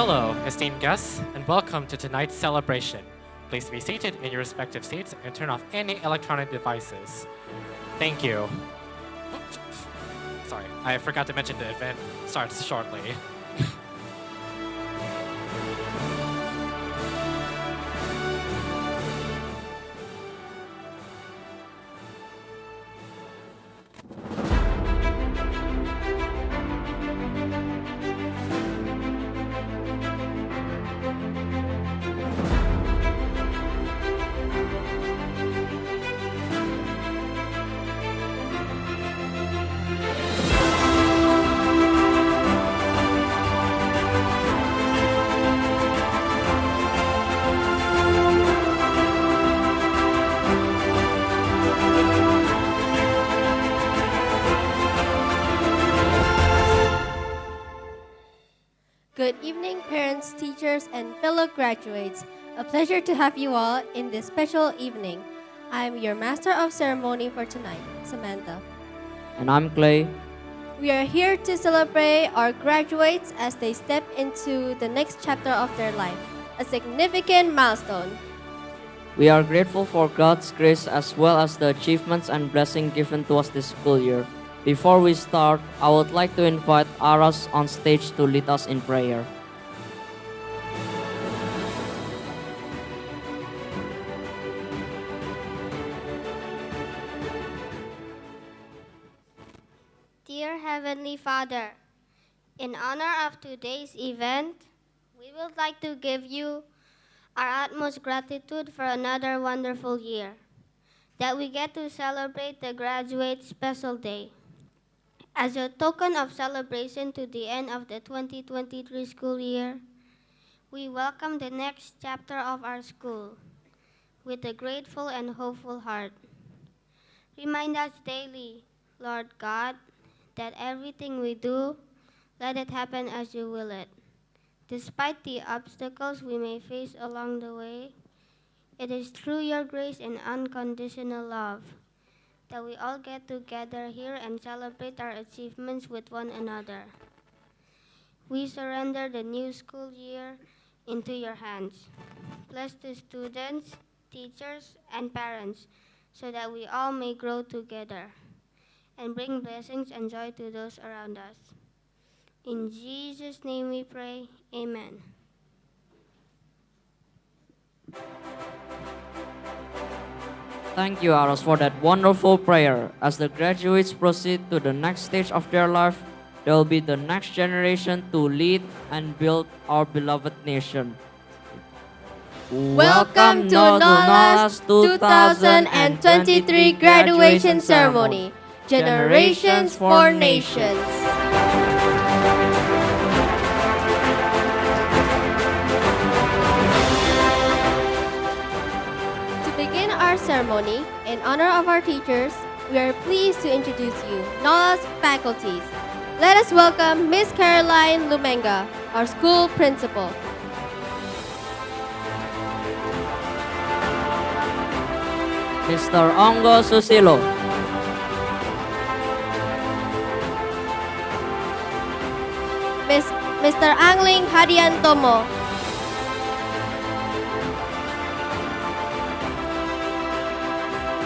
Hello, esteemed guests, and welcome to tonight's celebration. Please be seated in your respective seats and turn off any electronic devices. Thank you. Sorry, I forgot to mention the event starts shortly. Good evening, parents, teachers, and fellow graduates. A pleasure to have you all in this special evening. I'm your Master of Ceremony for tonight, Samantha. And I'm Clay. We are here to celebrate our graduates as they step into the next chapter of their life, a significant milestone. We are grateful for God's grace as well as the achievements and blessing given to us this school year. Before we start, I would like to invite Aras on stage to lead us in prayer. Dear Heavenly Father, in honor of today's event, we would like to give you our utmost gratitude for another wonderful year, that we get to celebrate the graduate special day. As a token of celebration to the end of the 2023 school year, we welcome the next chapter of our school with a grateful and hopeful heart. Remind us daily, Lord God, that everything we do, let it happen as you will it. Despite the obstacles we may face along the way, it is through your grace and unconditional love that we all get together here and celebrate our achievements with one another. We surrender the new school year into your hands. Bless the students, teachers, and parents so that we all may grow together and bring blessings and joy to those around us. In Jesus' name we pray, amen. Thank you, Aras, for that wonderful prayer. As the graduates proceed to the next stage of their life, they will be the next generation to lead and build our beloved nation. Welcome to NOLA's 2023 graduation ceremony, Generations for Nations. Our ceremony, in honor of our teachers, we are pleased to introduce you, NOLA's faculties. Let us welcome Miss Caroline Lumenga, our school principal. Mr. Ongo Susilo. Mr. Angling Hadian Tomo.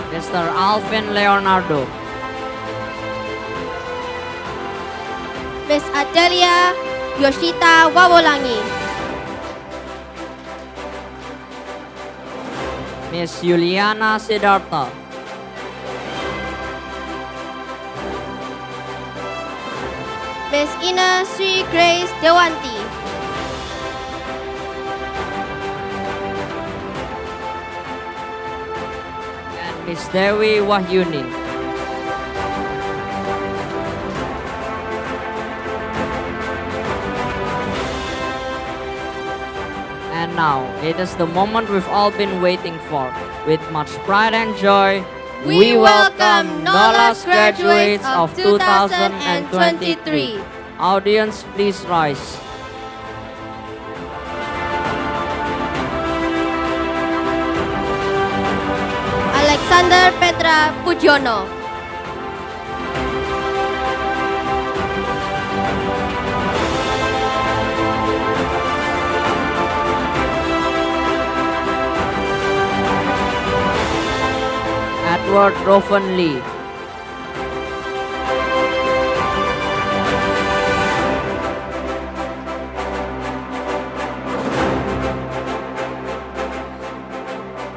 Mr. Alvin Leonardo. Miss Adelia Yoshita Wawolangi. Miss Juliana Siddhartha. Miss Ina Sri Grace Dewanti. Miss Dewi Wahyuni. And now, it is the moment we've all been waiting for. With much pride and joy, we welcome NOLA's graduates of 2023. Audience, please rise. Alexander Petra Pudjono. Edward Roven Lee.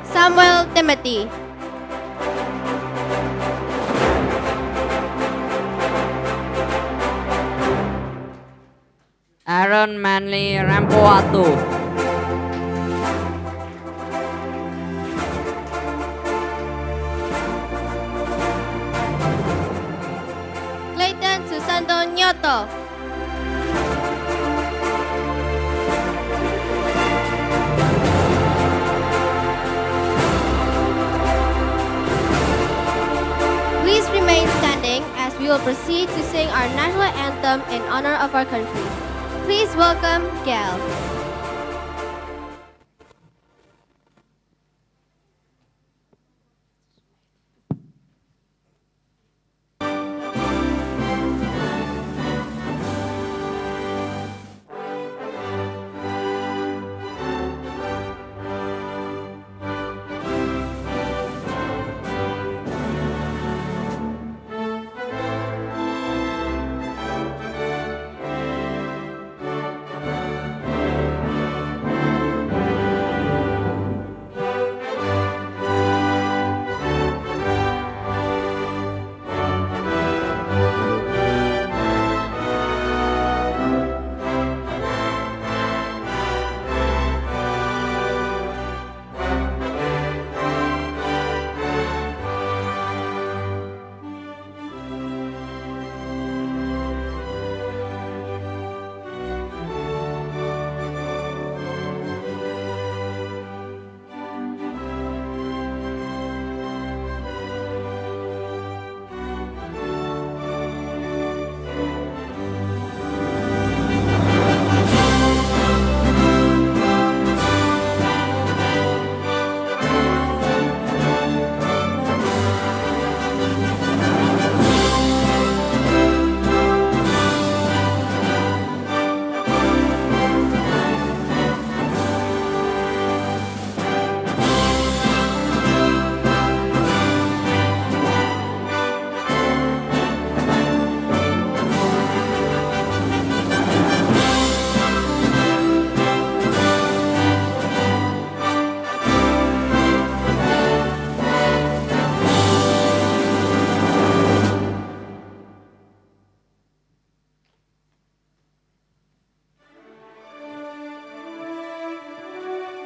Samuel Timothy. Aaron Manley Rampoatu. Clayton Susando Nyoto. Please remain standing as we will proceed to sing our national anthem in honor of our country. Please welcome Gail.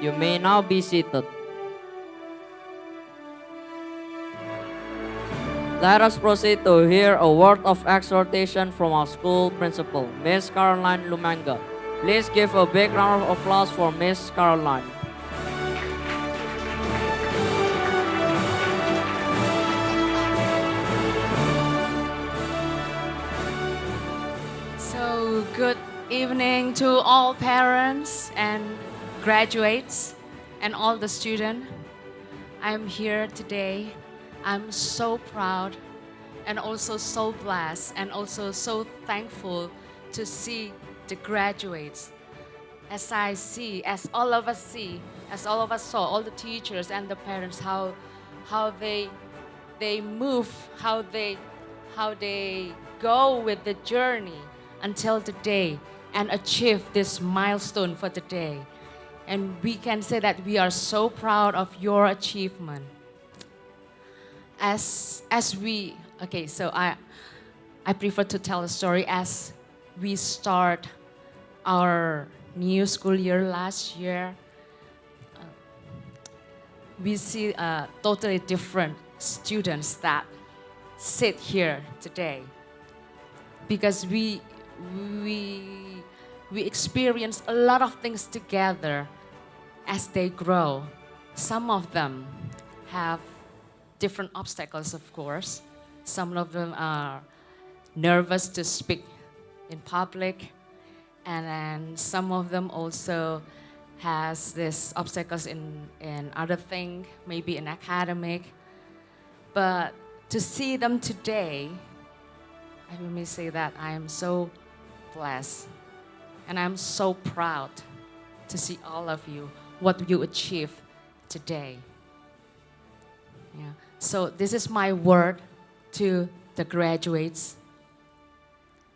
You may now be seated. Let us proceed to hear a word of exhortation from our school principal, Miss Caroline Lumanga. Please give a big round of applause for Miss Caroline. So, good evening to all parents and graduates and all the students. I'm here today. I'm so proud and also so blessed and also so thankful to see the graduates. As I see, as all of us see, as all of us saw, all the teachers and the parents, how they move, how they go with the journey until the day and achieve this milestone for the day. And we can say that we are so proud of your achievement. So I prefer to tell a story as we start our new school year last year. We see totally different students that sit here today because we experience a lot of things together as they grow. Some of them have different obstacles, of course. Some of them are nervous to speak in public, and then some of them also has these obstacles in other things, maybe in academic. But to see them today, I may say that I am so blessed and I'm so proud to see all of you, what you achieved today. Yeah. So this is my word to the graduates.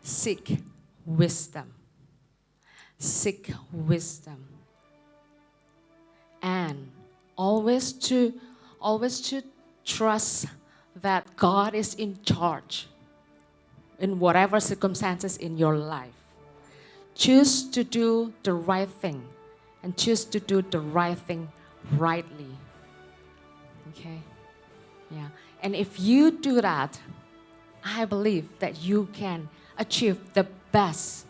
Seek wisdom. Seek wisdom. And always to trust that God is in charge in whatever circumstances in your life. Choose to do the right thing and choose to do the right thing rightly. Okay? Yeah. And if you do that, I believe that you can achieve the best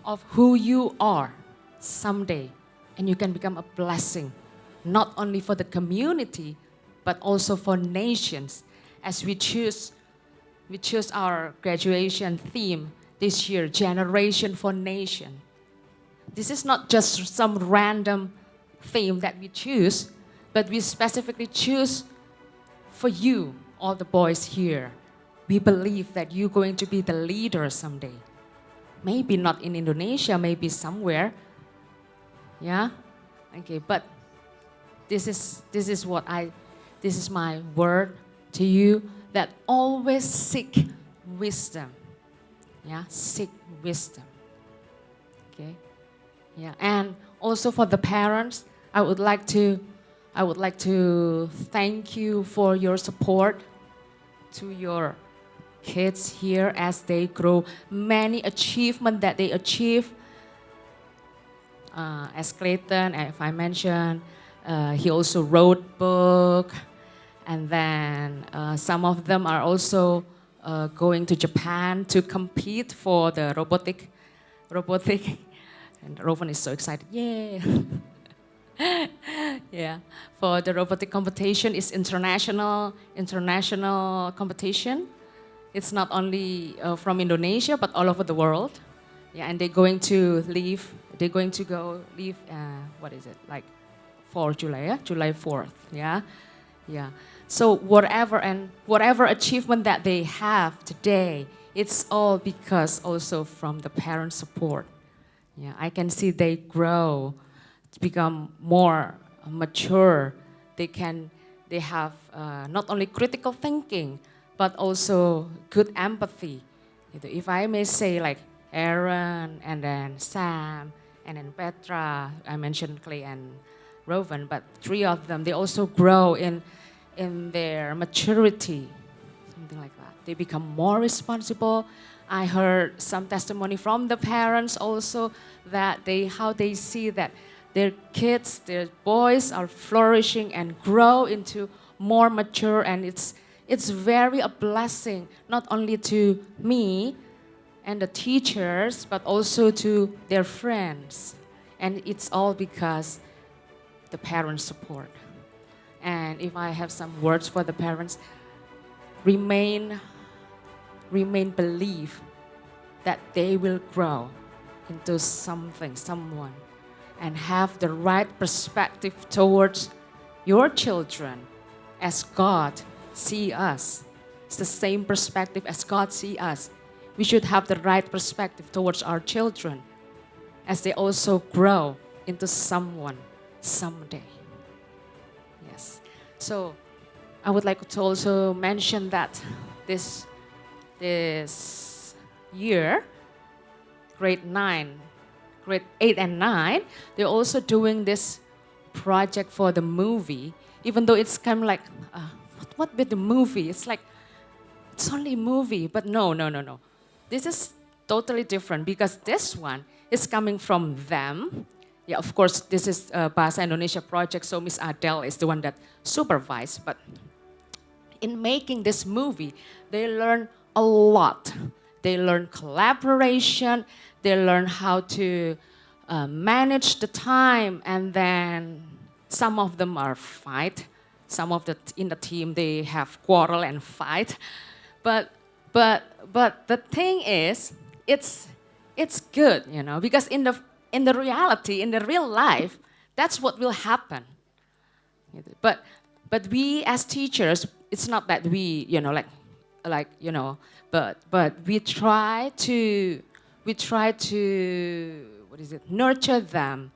of who you are someday. And you can become a blessing, not only for the community, but also for nations. As we choose our graduation theme this year, Generation for Nation. This is not just some random theme that we choose, but we specifically choose for you, all the boys here. We believe that you're going to be the leader someday. Maybe not in Indonesia, maybe somewhere. Yeah? Okay, but this is my word to you, that always seek wisdom. Yeah, seek wisdom. Okay? Yeah, and also for the parents, I would like to thank you for your support to your kids here as they grow. Many achievements that they achieve. As Clayton, if I mentioned, he also wrote book, and then some of them are also going to Japan to compete for the robotic, and Rowan is so excited, yeah. Yeah, for the robotic competition. It's international competition. It's not only from Indonesia, but all over the world. Yeah, and they're going to go leave, what is it, like 4 July, yeah? July 4th, yeah? Yeah. So whatever achievement that they have today, it's all because also from the parent support. Yeah, I can see they grow to become more mature. They have not only critical thinking, but also good empathy. If I may say, like Aaron, and then Sam, and then Petra, I mentioned Clay and Rowan, but 3 of them, they also grow in their maturity, something like that. They become more responsible. I heard some testimony from the parents also that how they see that their kids, their boys are flourishing and grow into more mature, and it's very a blessing, not only to me and the teachers, but also to their friends. And it's all because the parents' support. And if I have some words for the parents, remain believe that they will grow into someone, and have the right perspective towards your children as God see us. It's the same perspective as God see us. We should have the right perspective towards our children as they also grow into someone someday. Yes. So I would like to also mention that this year, grade 8 and 9, they're also doing this project for the movie, even though it's kind of like, what with the movie? It's like, it's only a movie, but no. This is totally different, because this one is coming from them. Yeah, of course, this is a Bahasa Indonesia project, so Miss Adele is the one that supervised. But in making this movie, they learn a lot. They learn collaboration. They learn how to manage the time, and then some of them are fight. Some of in the team, they have quarrel and fight. But the thing is, it's good, because in the reality, in the real life, that's what will happen. But we as teachers, it's not that we, but we try to nurture them,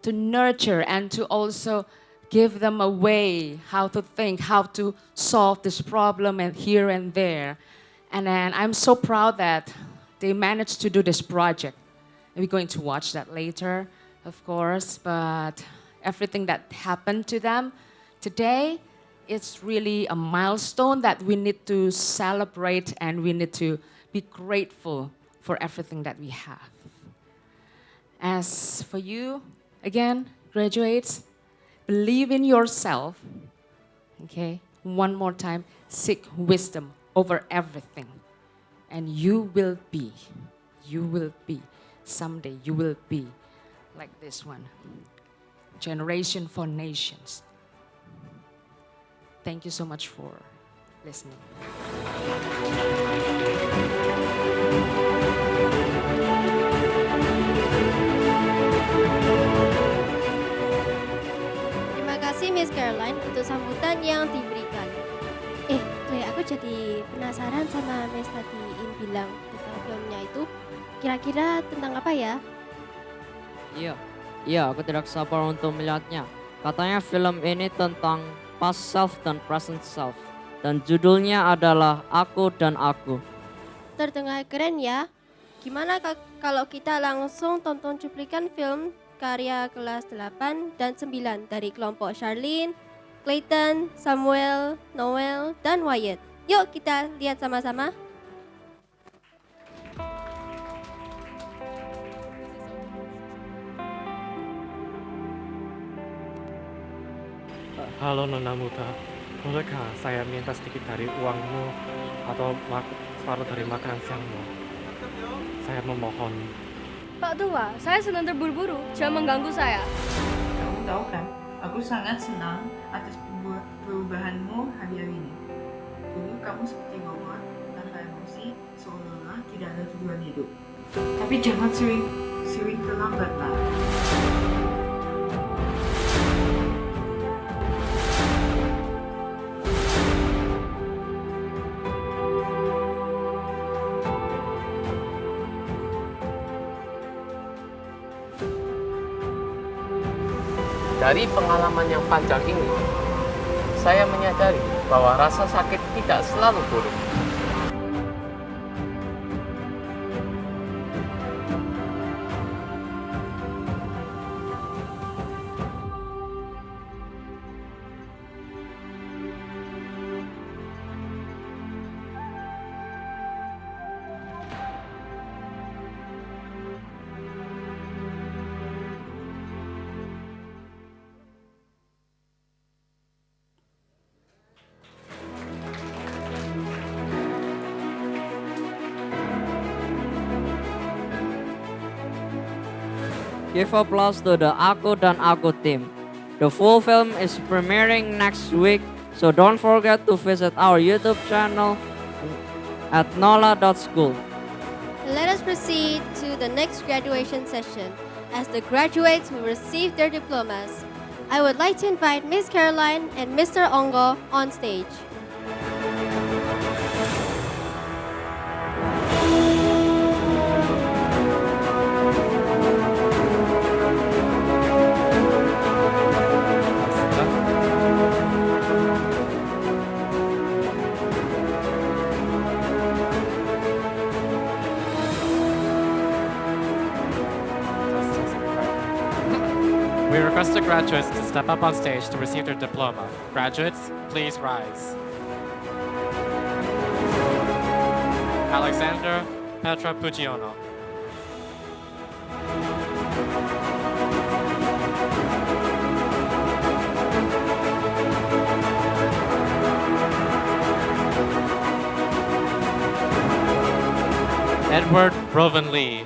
to nurture and to also give them a way how to think, how to solve this problem and here and there. And then I'm so proud that they managed to do this project. We're going to watch that later, of course, but everything that happened to them today, it's really a milestone that we need to celebrate and we need to be grateful for everything that we have. As for you, again, graduates, believe in yourself, okay? One more time, seek wisdom over everything. And you will be, someday you will be like this one. Generation for Nations. Thank you so much for listening. Terima kasih Miss Caroline untuk sambutan yang diberikan. Clay, aku jadi penasaran sama Miss tadi bilang tentang filmnya itu. Kira-kira tentang apa ya? Iya, aku tidak sabar untuk melihatnya. Katanya film ini tentang past self dan present self. Dan judulnya adalah Aku dan Aku. Terdengar keren ya. Gimana kalau kita langsung tonton cuplikan film karya kelas 8 dan 9 dari kelompok Charlene, Clayton, Samuel, Noel, dan Wyatt. Yuk kita lihat sama-sama. Halo Nona Muta, bolehkah saya minta sedikit dari uangmu atau separuh dari makanan siangmu? Saya memohon. Pak Tua, saya sedang terburu-buru, jangan mengganggu saya. Kamu tahu kan, aku sangat senang atas perubahanmu hari-hari ini. Dulu kamu seperti robot, tanpa emosi, seolah-olah tidak ada tujuan hidup. Tapi jangan sering terlambatlah. Dari pengalaman yang panjang ini, saya menyadari bahwa rasa sakit tidak selalu buruk. Give applause to the Aku dan Aku team. The full film is premiering next week, so don't forget to visit our YouTube channel at nola.school. Let us proceed to the next graduation session as the graduates will receive their diplomas. I would like to invite Miss Caroline and Mr. Ongo on stage. We request the graduates to step up on stage to receive their diploma. Graduates, please rise. Alexander Petra Pugiono. Edward Rovan Lee.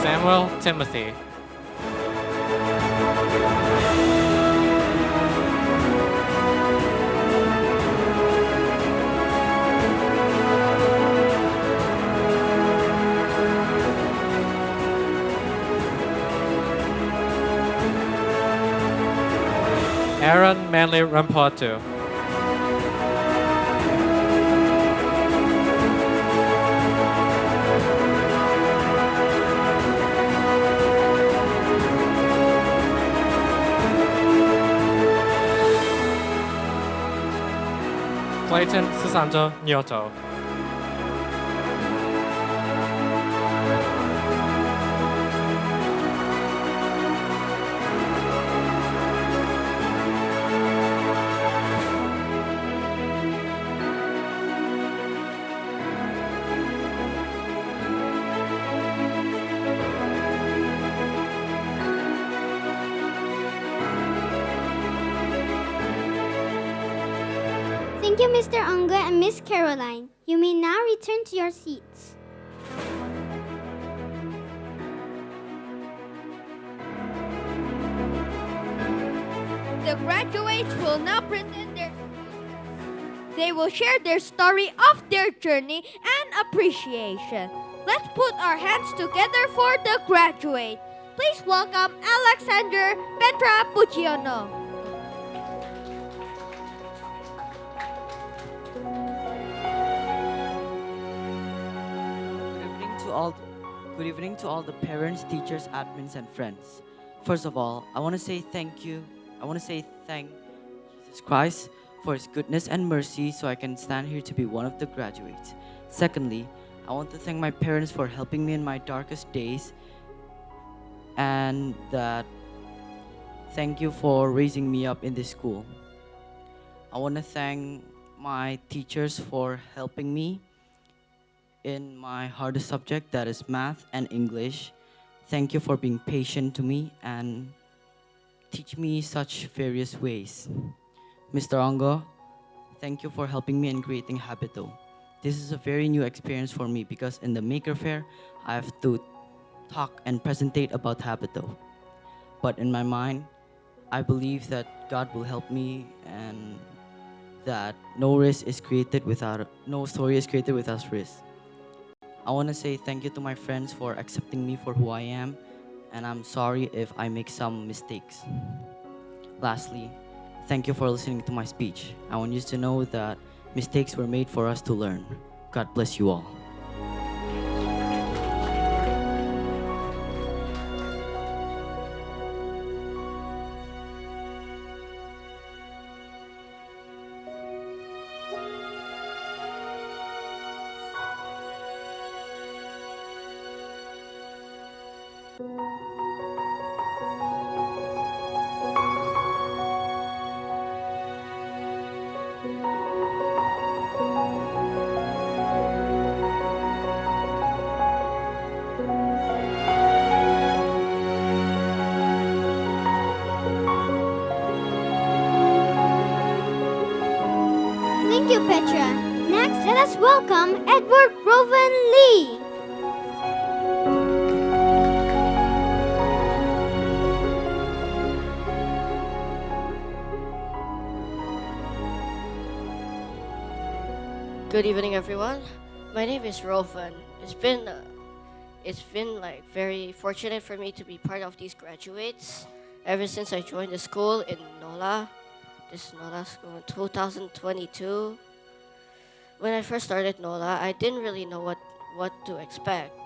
Samuel Timothy. Aaron Manley Rampotu. Clayton Susanto Nyoto. Thank you, Mr. Onga and Miss Caroline. You may now return to your seats. The graduates will now present their speeches. They will share their story of their journey and appreciation. Let's put our hands together for the graduate. Please welcome Alexander Petra Pucciono. Good evening to all the parents, teachers, admins, and friends. First of all, I want to say thank you. I want to say thank Jesus Christ for His goodness and mercy so I can stand here to be one of the graduates. Secondly, I want to thank my parents for helping me in my darkest days, and thank you for raising me up in this school. I want to thank my teachers for helping me in my hardest subject, that is math and English. Thank you for being patient to me and teach me such various ways. Mr. Ongo, thank you for helping me in creating Habito. This is a very new experience for me because in the Maker Faire, I have to talk and presentate about Habito. But in my mind, I believe that God will help me and that no story is created without risk. I want to say thank you to my friends for accepting me for who I am, and I'm sorry if I make some mistakes. Lastly, thank you for listening to my speech. I want you to know that mistakes were made for us to learn. God bless you all. Thank you, Petra. Next, let us welcome Edward Rovan Lee. Good evening, everyone. My name is Rovan. It's been like very fortunate for me to be part of these graduates ever since I joined the school in NOLA. This NOLA school in 2022. When I first started NOLA, I didn't really know what to expect.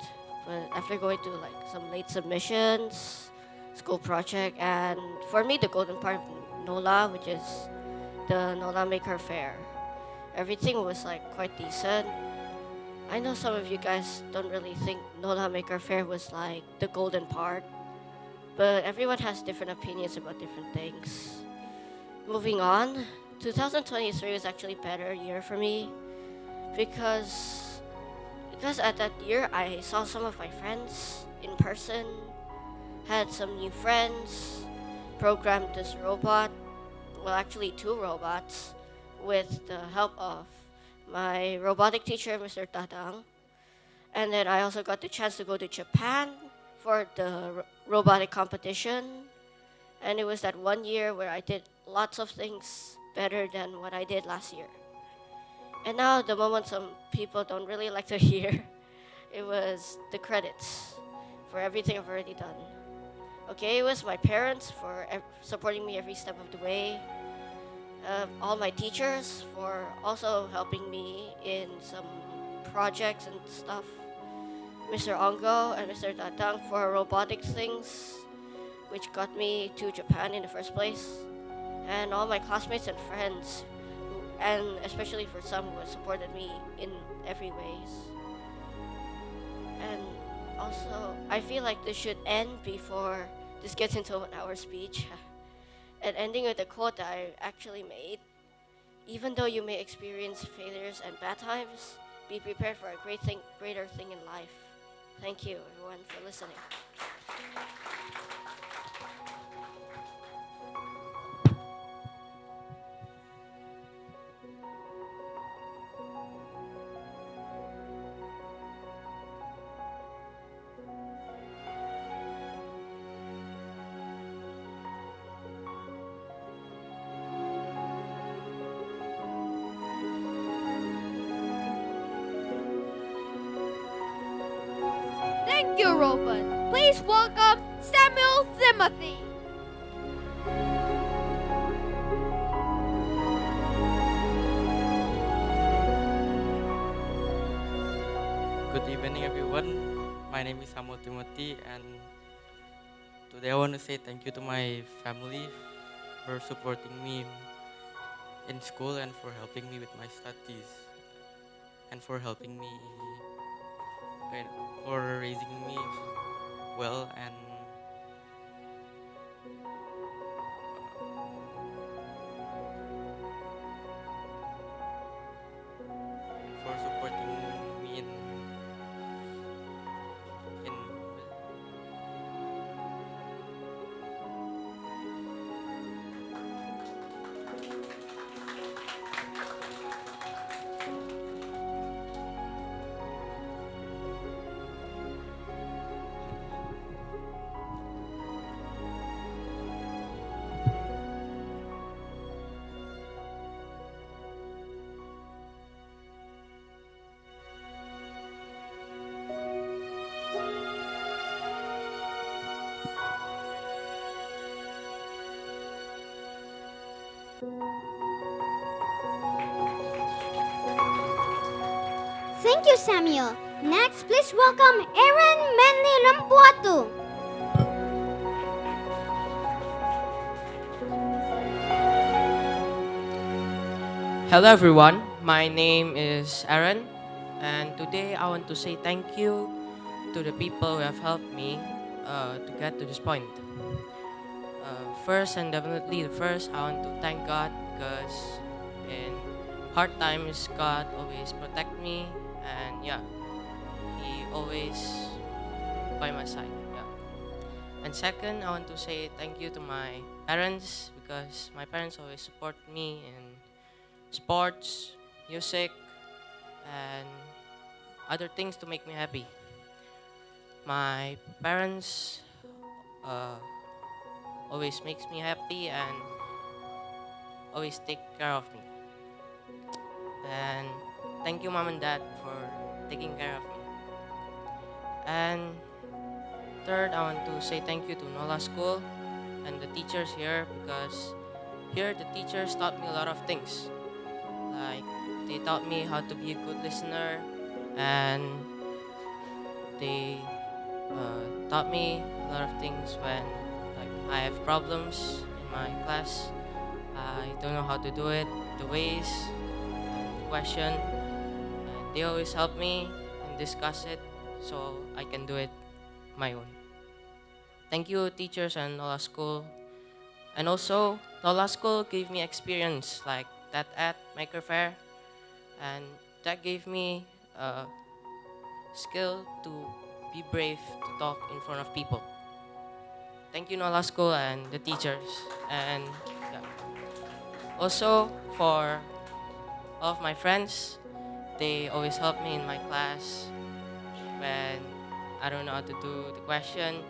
But after going through like some late submissions, school project, and for me the golden part of NOLA, which is the NOLA Maker Faire, everything was like quite decent. I know some of you guys don't really think NOLA Maker Faire was like the golden part, but everyone has different opinions about different things. Moving on, 2023 was actually a better year for me because at that year I saw some of my friends in person, had some new friends, programmed this robot, well actually 2 robots, with the help of my robotic teacher, Mr. Tatang. And then I also got the chance to go to Japan for the robotic competition. And it was that one year where I did lots of things better than what I did last year. And now the moment some people don't really like to hear, it was the credits for everything I've already done. Okay, it was my parents for supporting me every step of the way. All my teachers for also helping me in some projects and stuff. Mr. Ongo and Mr. Tatang for robotic things, which got me to Japan in the first place. And all my classmates and friends and especially for some who have supported me in every ways. And also, I feel like this should end before this gets into an hour speech. And ending with a quote that I actually made. Even though you may experience failures and bad times, be prepared for a greater thing in life. Thank you, everyone, for listening. Thank you, Rowan. Please welcome Samuel Timothy. Good evening, everyone. My name is Samuel Timothy, and today I want to say thank you to my family for supporting me in school and for helping me with my studies and for helping me and for raising me well and for supporting me in Thank you, Samuel. Next, please welcome Aaron Manley Rampuatu. Hello everyone, my name is Aaron, and today I want to say thank you to the people who have helped me to get to this point. First and definitely the first, I want to thank God because in hard times God always protect me, and yeah, He always by my side. Yeah. And second, I want to say thank you to my parents because my parents always support me in sports, music, and other things to make me happy. My parents always makes me happy and always take care of me. And thank you, mom and dad, for taking care of me. And third, I want to say thank you to NOLA School and the teachers here because here the teachers taught me a lot of things. Like they taught me how to be a good listener, and they taught me a lot of things when like I have problems in my class. I don't know how to do it, the ways, and the question. And they always help me and discuss it so I can do it my own. Thank you, teachers and NOLA School. And also, NOLA School gave me experience like that at Maker Fair, and that gave me skill to be brave to talk in front of people. Thank you, NOLA School and the teachers. And yeah. Also, for all of my friends, they always help me in my class when I don't know how to do the question,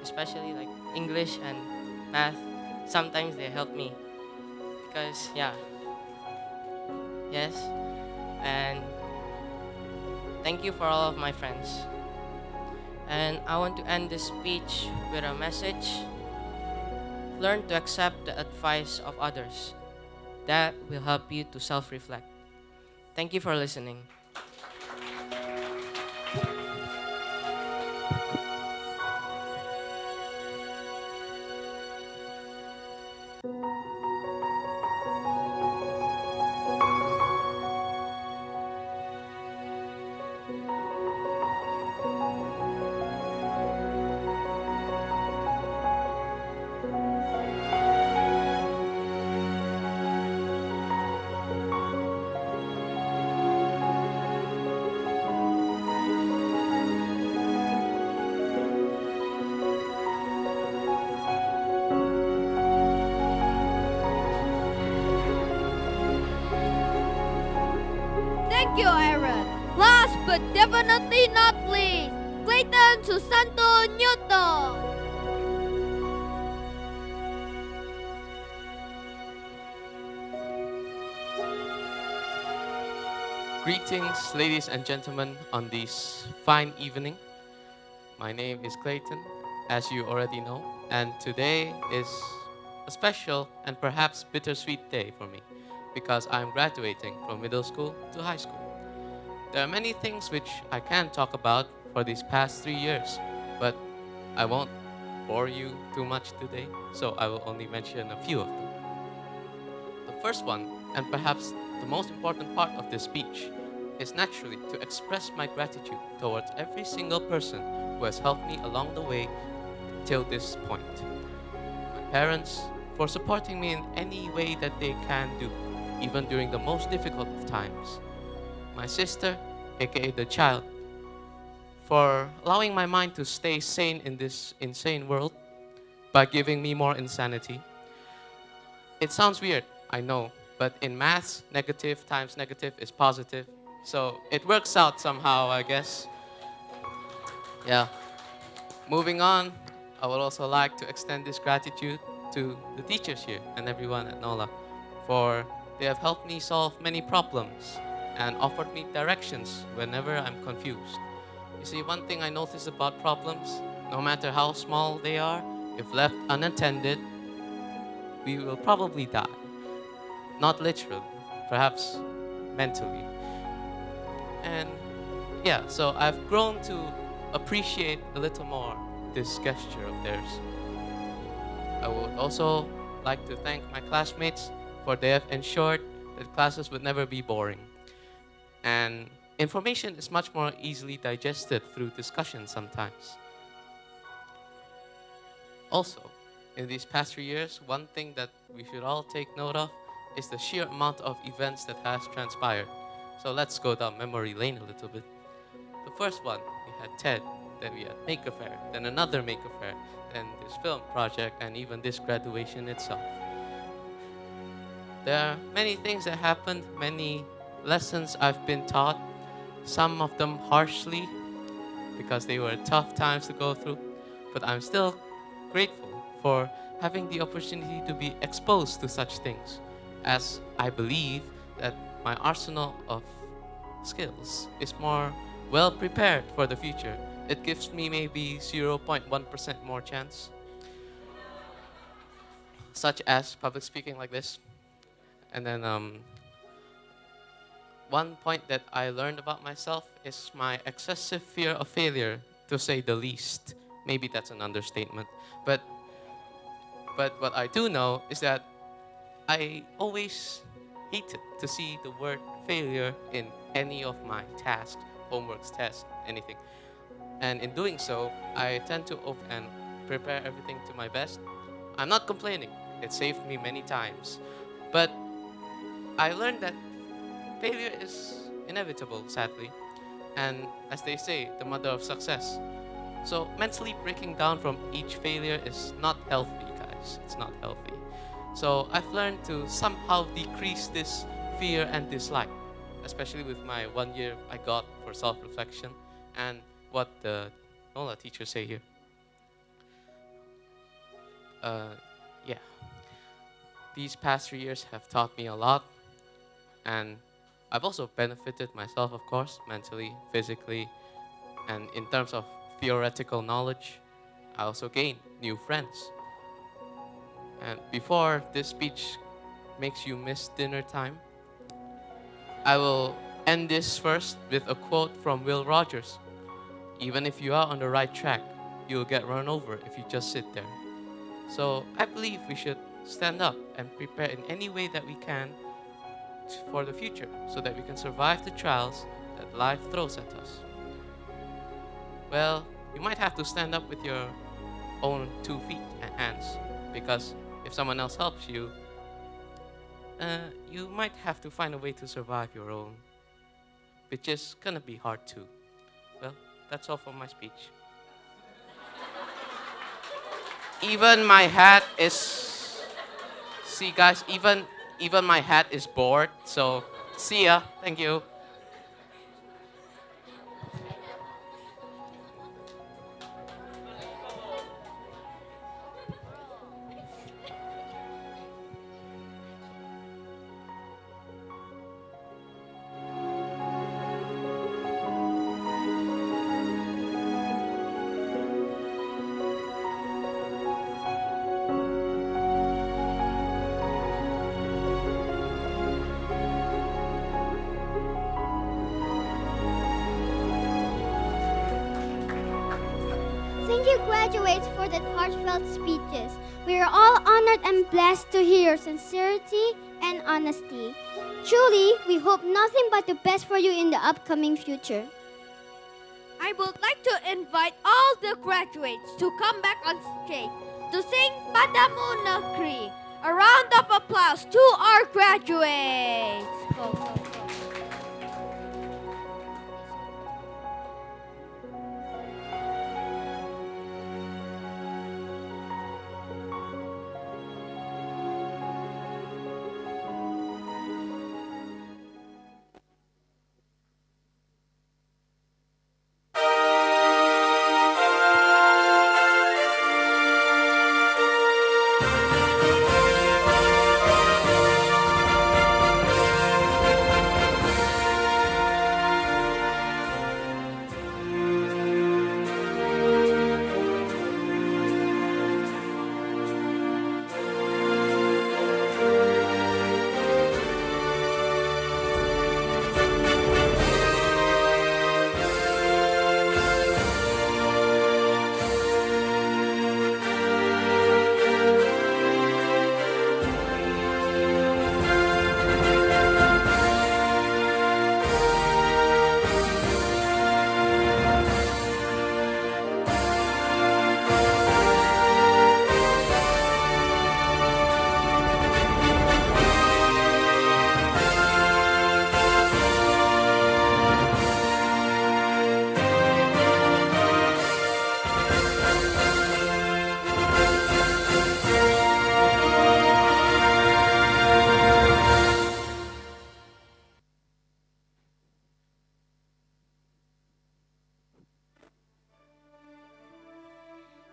especially like English and math. Sometimes they help me because, yeah. Yes. And thank you for all of my friends. And I want to end this speech with a message. Learn to accept the advice of others. That will help you to self-reflect. Thank you for listening. you, Aaron. Last but definitely not least, Clayton Susanto Newton. Greetings, ladies and gentlemen, on this fine evening. My name is Clayton, as you already know, and today is a special and perhaps bittersweet day for me because I'm graduating from middle school to high school. There are many things which I can talk about for these past 3 years, but I won't bore you too much today, so I will only mention a few of them. The first one, and perhaps the most important part of this speech, is naturally to express my gratitude towards every single person who has helped me along the way till this point. My parents, for supporting me in any way that they can do, even during the most difficult of times. My sister, aka the child, for allowing my mind to stay sane in this insane world by giving me more insanity. It sounds weird, I know, but in maths, negative times negative is positive. So it works out somehow, I guess. Yeah. Moving on, I would also like to extend this gratitude to the teachers here and everyone at NOLA, for they have helped me solve many problems and offered me directions whenever I'm confused. You see, one thing I notice about problems, no matter how small they are, if left unattended, we will probably die. Not literally, perhaps mentally. And yeah, so I've grown to appreciate a little more this gesture of theirs. I would also like to thank my classmates, for they have ensured that classes would never be boring. And information is much more easily digested through discussion sometimes. Also, in these past 3 years, one thing that we should all take note of is the sheer amount of events that has transpired. So let's go down memory lane a little bit. The first one, we had TED, then we had Maker Faire, then another Maker Faire, then this film project, and even this graduation itself. There are many things that happened, many lessons I've been taught, some of them harshly because they were tough times to go through, but I'm still grateful for having the opportunity to be exposed to such things, as I believe that my arsenal of skills is more well prepared for the future. It gives me maybe 0.1% more chance, such as public speaking like this. And then one point that I learned about myself is my excessive fear of failure, to say the least. Maybe that's an understatement. But what I do know is that I always hated to see the word failure in any of my tasks, homeworks, tests, anything. And in doing so, I tend to and prepare everything to my best. I'm not complaining. It saved me many times. But I learned that failure is inevitable, sadly. And as they say, the mother of success. So mentally breaking down from each failure is not healthy, guys. It's not healthy. So I've learned to somehow decrease this fear and dislike, especially with my 1 year I got for self-reflection and what the NOLA teachers say here. Yeah. These past 3 years have taught me a lot, and I've also benefited myself, of course, mentally, physically, and in terms of theoretical knowledge, I also gained new friends. And before this speech makes you miss dinner time, I will end this first with a quote from Will Rogers. Even if you are on the right track, you'll get run over if you just sit there. So I believe we should stand up and prepare in any way that we can for the future, so that we can survive the trials that life throws at us. Well, you might have to stand up with your own 2 feet and hands, because if someone else helps you, you might have to find a way to survive your own, which is gonna be hard too. Well, that's all for my speech. Even my hat is, see guys, even my hat is bored, so see ya, thank you. graduates for the heartfelt speeches. We are all honored and blessed to hear your sincerity and honesty. Truly, we hope nothing but the best for you in the upcoming future. I would like to invite all the graduates to come back on stage to sing Padamu Negeri. A round of applause to our graduates. Go, go, go.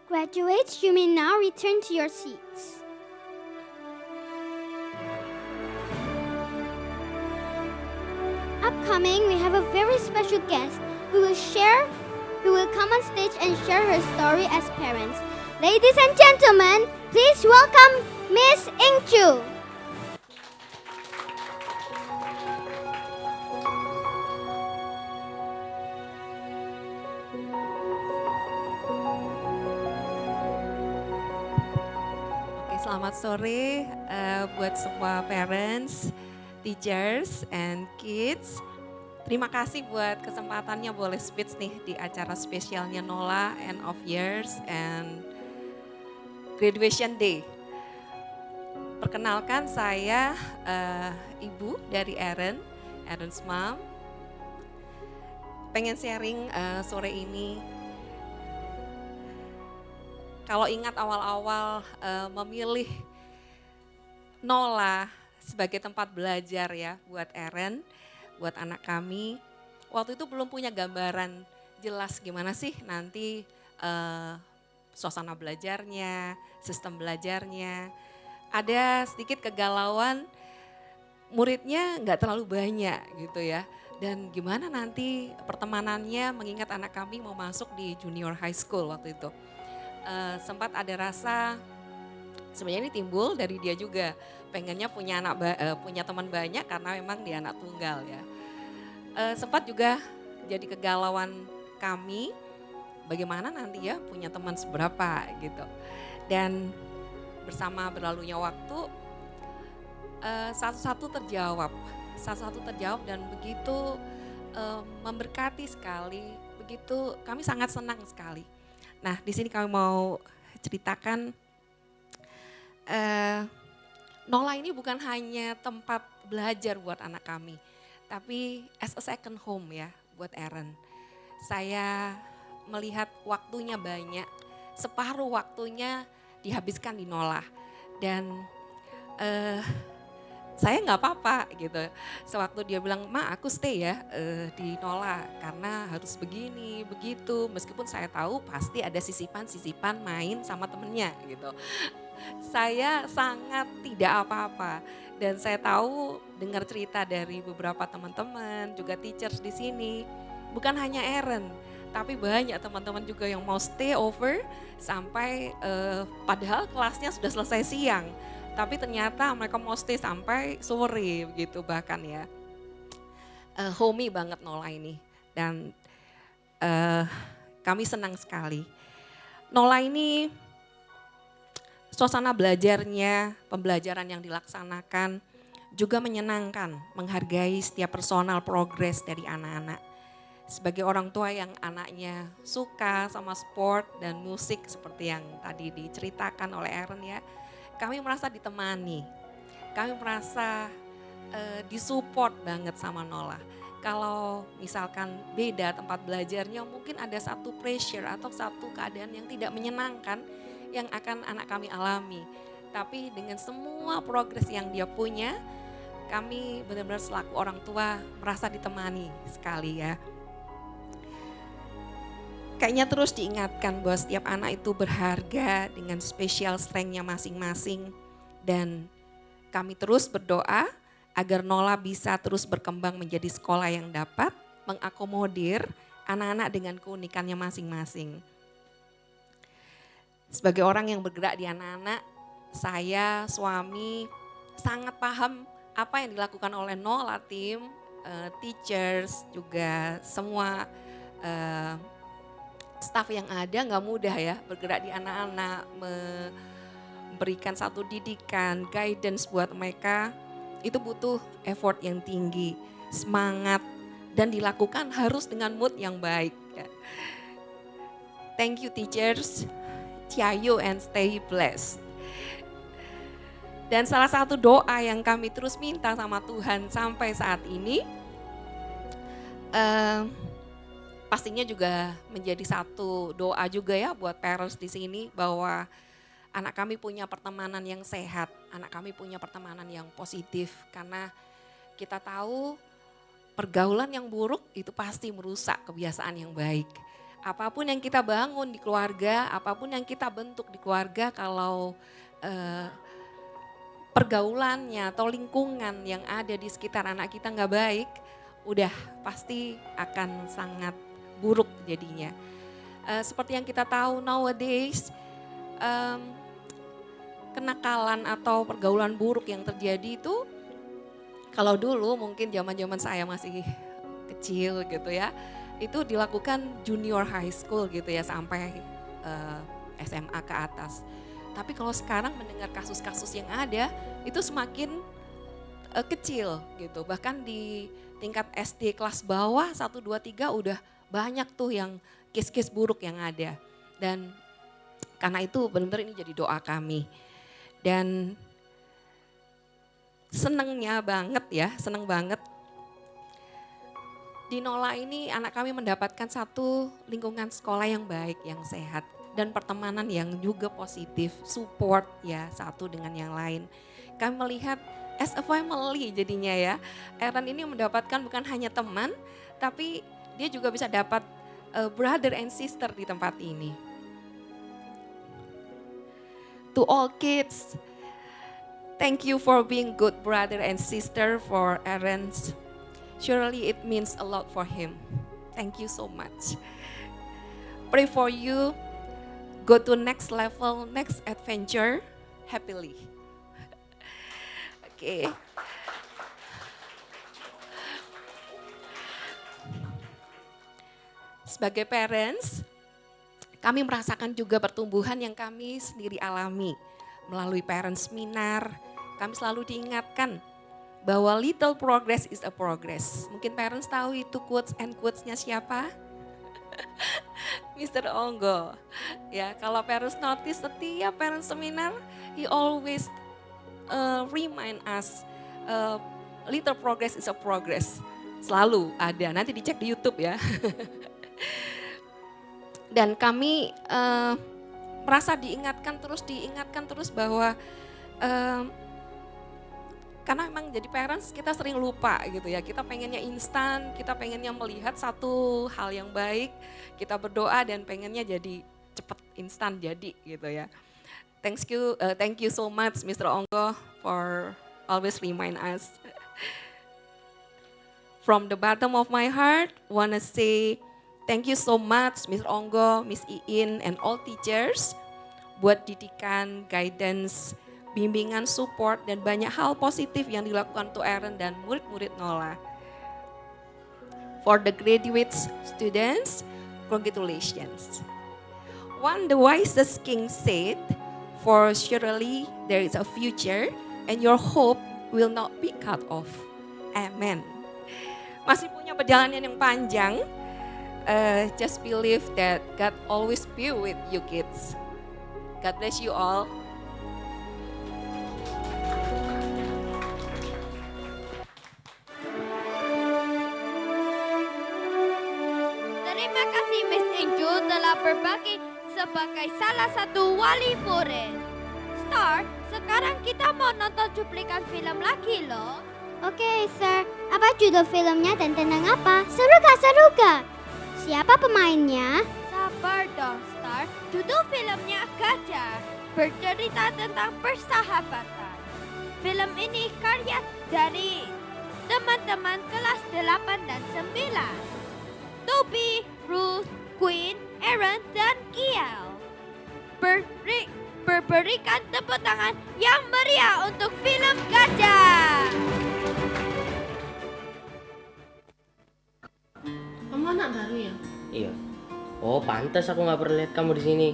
Graduates, you may now return to your seats. Upcoming, we have a very special guest who will come on stage and share her story as parents. Ladies and gentlemen, please welcome Miss Ing Chu. Selamat sore buat semua parents, teachers, and kids. Terima kasih buat kesempatannya boleh speech nih di acara spesialnya Nola, End of Years and Graduation Day. Perkenalkan saya ibu dari Aaron's mom. Pengen sharing sore ini. Kalau ingat awal-awal memilih Nola sebagai tempat belajar ya buat Aaron, buat anak kami. Waktu itu belum punya gambaran jelas gimana sih nanti suasana belajarnya, sistem belajarnya. Ada sedikit kegalauan, muridnya nggak terlalu banyak gitu ya. Dan gimana nanti pertemanannya mengingat anak kami mau masuk di junior high school waktu itu. Sempat ada rasa sebenarnya ini timbul dari dia juga pengennya punya punya teman banyak karena memang dia anak tunggal ya. Sempat juga jadi kegalauan kami bagaimana nanti ya punya teman seberapa gitu. Dan bersama berlalunya waktu satu-satu terjawab dan begitu memberkati sekali, begitu kami sangat senang sekali. Nah, di sini kami mau ceritakan Nola ini bukan hanya tempat belajar buat anak kami, tapi as a second home ya buat Aaron. Saya melihat waktunya banyak, separuh waktunya dihabiskan di Nola dan saya nggak apa-apa gitu. Sewaktu dia bilang, "Ma, aku stay ya di Nola karena harus begini, begitu." Meskipun saya tahu pasti ada sisipan-sisipan main sama temennya gitu. Saya sangat tidak apa-apa dan saya tahu dengar cerita dari beberapa teman-teman juga teachers di sini. Bukan hanya Aaron, tapi banyak teman-teman juga yang mau stay over sampai padahal kelasnya sudah selesai siang. Tapi ternyata mereka mau stay sampai sore begitu bahkan ya. Homey banget Nola ini dan kami senang sekali. Nola ini suasana belajarnya, pembelajaran yang dilaksanakan juga menyenangkan, menghargai setiap personal progress dari anak-anak. Sebagai orang tua yang anaknya suka sama sport dan musik seperti yang tadi diceritakan oleh Aaron ya, kami merasa ditemani, kami merasa disupport banget sama Nola. Kalau misalkan beda tempat belajarnya, mungkin ada satu pressure atau satu keadaan yang tidak menyenangkan yang akan anak kami alami. Tapi dengan semua progres yang dia punya, kami benar-benar selaku orang tua merasa ditemani sekali ya. Kayaknya terus diingatkan bahwa setiap anak itu berharga dengan special strength-nya masing-masing. Dan kami terus berdoa agar Nola bisa terus berkembang menjadi sekolah yang dapat mengakomodir anak-anak dengan keunikannya masing-masing. Sebagai orang yang bergerak di anak-anak, saya, suami sangat paham apa yang dilakukan oleh Nola tim, teachers, juga semua staff yang ada nggak mudah ya bergerak di anak-anak, memberikan satu didikan, guidance buat mereka, itu butuh effort yang tinggi, semangat, dan dilakukan harus dengan mood yang baik. Thank you teachers, ciao and stay blessed. Dan salah satu doa yang kami terus minta sama Tuhan sampai saat ini, pastinya juga menjadi satu doa juga ya buat parents di sini bahwa anak kami punya pertemanan yang sehat, anak kami punya pertemanan yang positif, karena kita tahu pergaulan yang buruk itu pasti merusak kebiasaan yang baik. Apapun yang kita bangun di keluarga, apapun yang kita bentuk di keluarga, kalau pergaulannya atau lingkungan yang ada di sekitar anak kita nggak baik, udah pasti akan sangat buruk jadinya. Seperti yang kita tahu nowadays, kenakalan atau pergaulan buruk yang terjadi itu, kalau dulu mungkin zaman-zaman saya masih kecil gitu ya, itu dilakukan junior high school gitu ya sampai SMA ke atas. Tapi kalau sekarang mendengar kasus-kasus yang ada itu semakin kecil gitu. Bahkan di tingkat SD kelas bawah 1, 2, 3 udah banyak tuh yang case-case buruk yang ada. Dan karena itu benar-benar ini jadi doa kami. Dan senengnya banget ya, seneng banget. Di Nola ini anak kami mendapatkan satu lingkungan sekolah yang baik, yang sehat. Dan pertemanan yang juga positif, support ya satu dengan yang lain. Kami melihat as a family jadinya ya. Aaron ini mendapatkan bukan hanya teman, tapi dia juga bisa dapat brother and sister di tempat ini. To all kids, thank you for being good brother and sister for Aaron. Surely it means a lot for him. Thank you so much. Pray for you, go to next level, next adventure, happily. Oke. Sebagai parents, kami merasakan juga pertumbuhan yang kami sendiri alami. Melalui parents seminar, kami selalu diingatkan bahwa little progress is a progress. Mungkin parents tahu itu quotes and quotes-nya siapa? Mr. Onggo. Ya, kalau parents notice setiap parents seminar, he always remind us little progress is a progress. Selalu ada, nanti dicek di YouTube ya. Dan kami merasa diingatkan terus bahwa karena memang jadi parents kita sering lupa gitu ya, kita pengennya instan, kita pengennya melihat satu hal yang baik, kita berdoa dan pengennya jadi cepet instan jadi gitu ya. Thank you so much Mr. Onggo for always remind us. From the bottom of my heart, wanna say thank you so much Mr. Onggo, Miss Iin, and all teachers buat didikan, guidance, bimbingan, support, dan banyak hal positif yang dilakukan untuk Aaron dan murid-murid Nola. For the graduate students, congratulations. One the wisest king said, "For surely there is a future and your hope will not be cut off." Amen. Masih punya perjalanan yang panjang. Just believe that God always be with you kids. God bless you all. Terima kasih Miss Angel telah berbagi sebagai salah satu wali murid. Star, sekarang kita mau nonton cuplikan film lagi loh. Oke, Sir. Apa judul filmnya dan tentang apa? Seru gak? Seru gak? Siapa pemainnya? Sabar dong, Star. Judul filmnya Gajah, bercerita tentang persahabatan. Film ini karya dari teman-teman kelas 8 dan 9. Toby, Ruth, Queen, Aaron, dan Kiel. Berikan tepuk tangan yang meriah untuk film Gajah. Kamu anak baru ya? Iya. Oh, pantas aku nggak pernah lihat kamu di sini.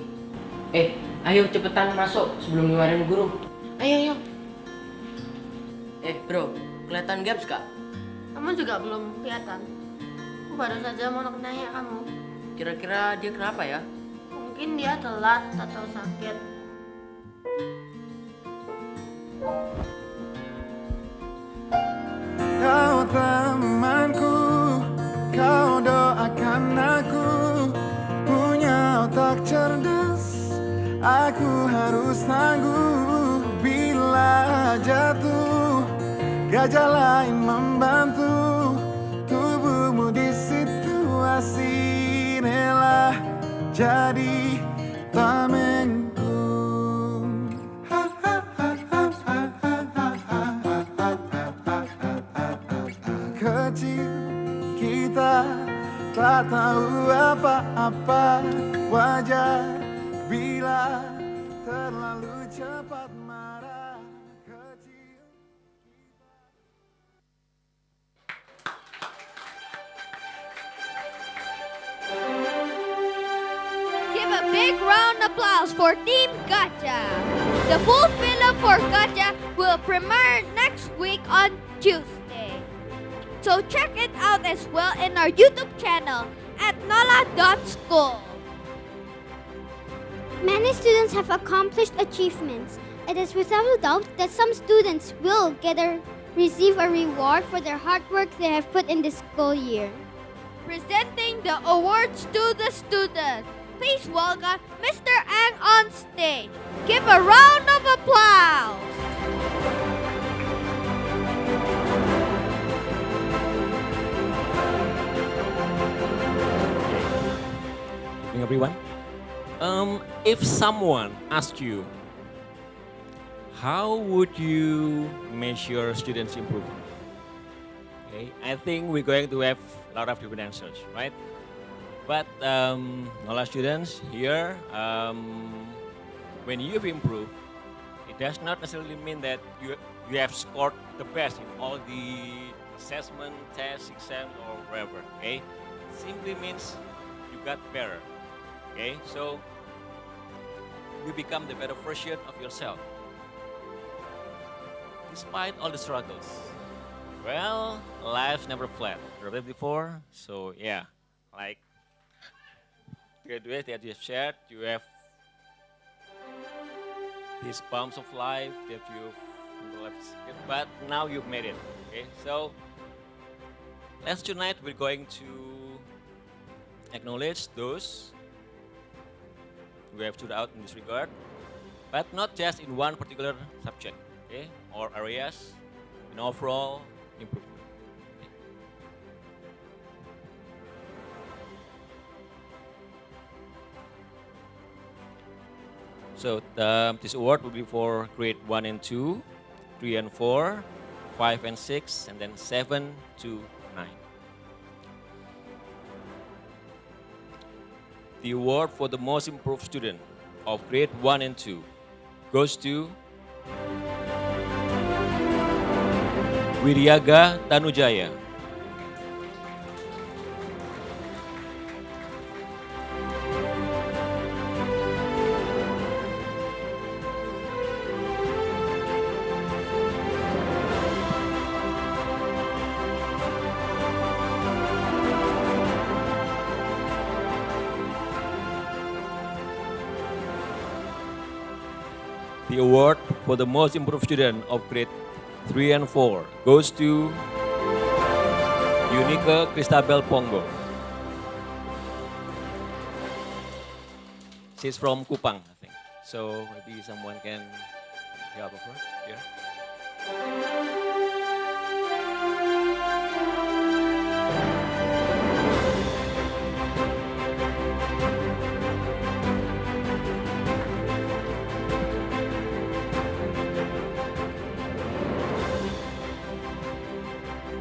Ayo cepetan masuk sebelum dimarahin guru. Ayo. Bro, kelihatan gaps kak? Kamu juga belum kelihatan. Aku baru saja mau nanya kamu. Kira-kira dia kenapa ya? Mungkin dia telat atau sakit. Kau temanku, kau doakan aku, punya otak cerdas, aku harus tangguh bila jatuh, gajah lain membantu, tubuhmu di situasi inilah jadi tamengku. Kecil kita tak tahu apa-apa, wajar bila terlalu cepat marah. Give a big round of applause for Team Gajah. The full film for Gajah will premiere next week on Tuesday. So check it out as well in our YouTube channel at nola.school. Many students have accomplished achievements. It is without a doubt that some students will receive a reward for their hard work they have put in this school year. Presenting the awards to the students. Please welcome Mr. Ang on stage. Give a round of applause. Good evening, everyone. If someone asks you, how would you measure students' improvement? Okay, I think we're going to have a lot of different answers, right? But NOLA students here, when you've improved, it does not necessarily mean that you have scored the best in all the assessment, tests, exams, or whatever. Okay, simply means you got better. Okay, so you become the better version of yourself, despite all the struggles. Well, life's never flat. Heard it before, so yeah, like graduates that you have shared, you have these bumps of life that but now you've made it. Okay, so tonight we're going to acknowledge those who have stood out in this regard, but not just in one particular subject, okay, or areas, in overall improvement. So this award will be for grade 1 and 2, 3 and 4, 5 and 6, and then 7 to 9. The award for the most improved student of grade 1 and 2 goes to Wiryaga Tanujaya. The award for the most improved student of grade 3 and 4 goes to Unica Cristabel Pongo. She's from Kupang, I think. So maybe someone can help her here.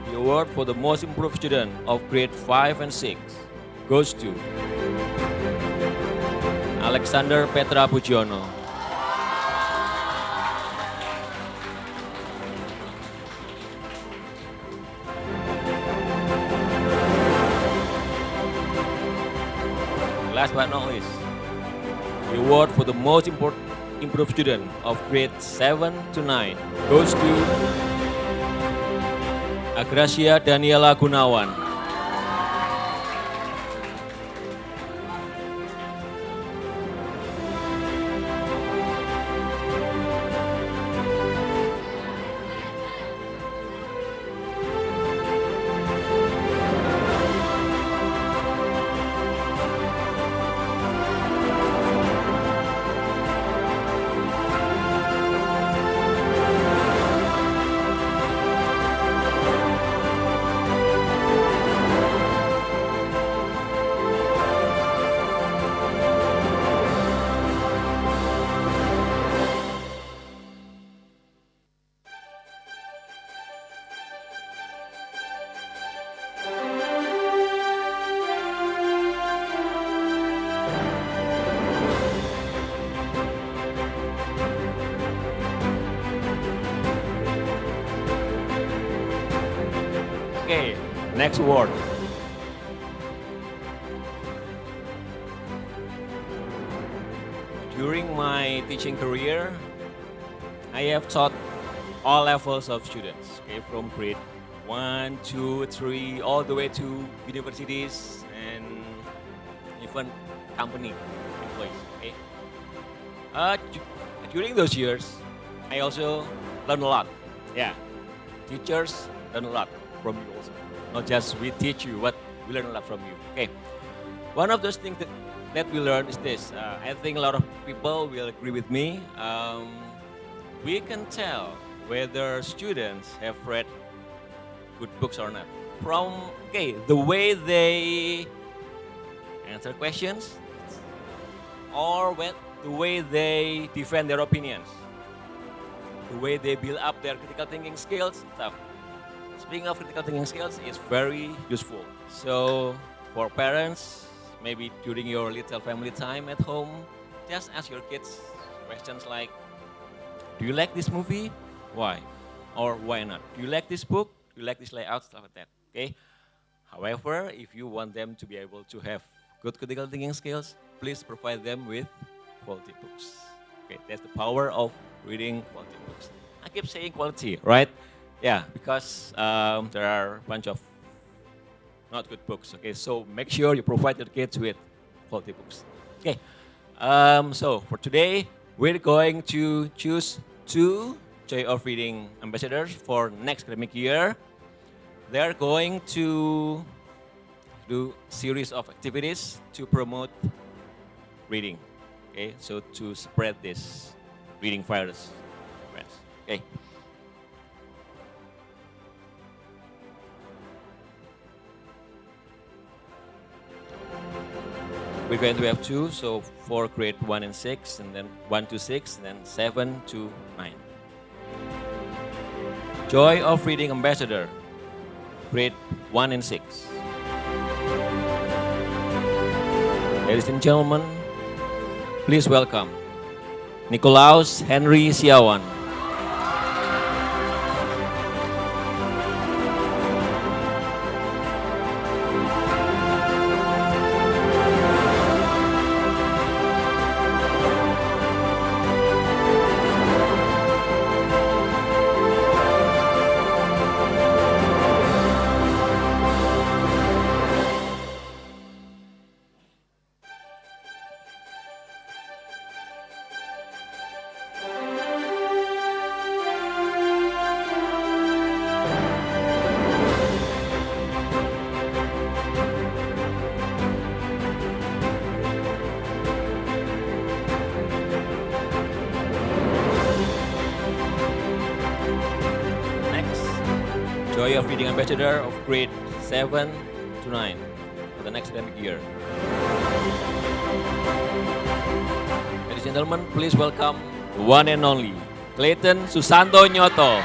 The award for the most improved student of grade 5 and 6 goes to Alexander Petra Pujono. Last but not least, the award for the most improved student of grade 7 to 9 goes to Agracia Daniela Gunawan. Okay, next award. During my teaching career, I have taught all levels of students, okay, from grade 1, 2, 3, all the way to universities and even company employees. Okay. During those years, I also learned a lot. Yeah, teachers learn a lot from you also. Not just we teach you, but we learn a lot from you. Okay. One of those things that we learn is this. I think a lot of people will agree with me. We can tell whether students have read good books or not from the way they answer questions or the way they defend their opinions, the way they build up their critical thinking skills. Stuff. Speaking of critical thinking skills, it's very useful. So for parents, maybe during your little family time at home, just ask your kids questions like, do you like this movie? Why? Or why not? Do you like this book? Do you like this layout? Stuff like that. Okay. However, if you want them to be able to have good critical thinking skills, please provide them with quality books. Okay, that's the power of reading quality books. I keep saying quality, right? Yeah, because there are a bunch of not good books. Okay, so make sure you provide your kids with quality books. Okay, so for today, we're going to choose 2 Joy of Reading ambassadors for next academic year. They're going to do series of activities to promote reading. Okay, so to spread this reading virus. Okay. We're going to have 2, so for grade 1 and 6, and then 1 to 6, and then 7 to 9. Joy of Reading ambassador, grade 1 and 6. Ladies and gentlemen, please welcome Nicolaus Henry Siawan. Joy of Reading Ambassador of grade 7 to 9 for the next academic year. Ladies and gentlemen, please welcome the one and only Clayton Susanto Nyoto.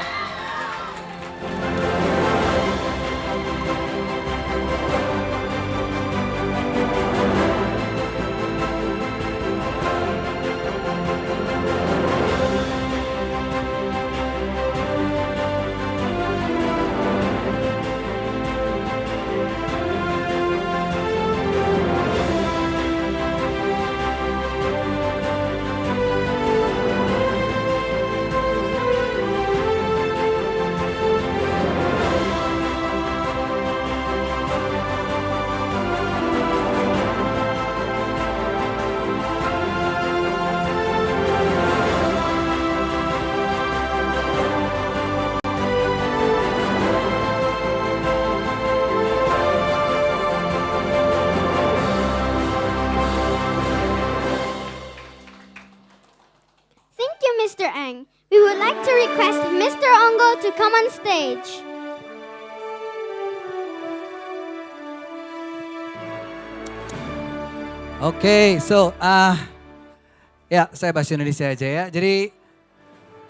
Thank you, Mr. Ang. We would like to request Mr. Ongo to come on stage. Oke, ya saya bahasa Indonesia aja ya. Jadi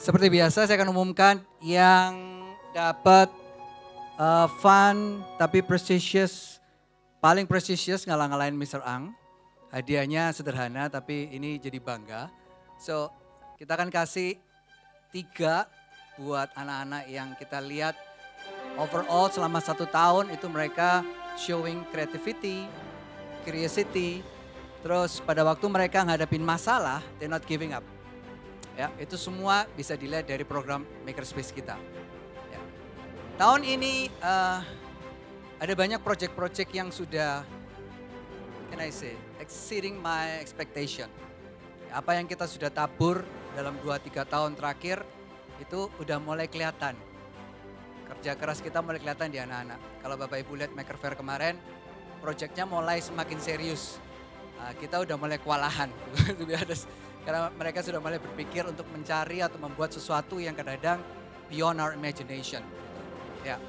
seperti biasa saya akan umumkan yang dapat fun tapi prestigious, paling prestigious ngalah-ngalahin Mr. Ang. Hadiahnya sederhana tapi ini jadi bangga. So kita akan kasih 3 buat anak-anak yang kita lihat overall selama 1 tahun itu mereka showing creativity, curiosity. Terus pada waktu mereka ngadapin masalah, they're not giving up. Ya, itu semua bisa dilihat dari program Makerspace kita. Ya. Tahun ini ada banyak project-project yang sudah, can I say, exceeding my expectation. Ya, apa yang kita sudah tabur dalam 2-3 tahun terakhir itu udah mulai kelihatan. Kerja keras kita mulai kelihatan di anak-anak. Kalau Bapak Ibu lihat Maker Fair kemarin, projectnya mulai semakin serius. Kita udah mulai kewalahan, karena mereka sudah mulai berpikir untuk mencari atau membuat sesuatu yang kadang-kadang beyond our imagination. Ya.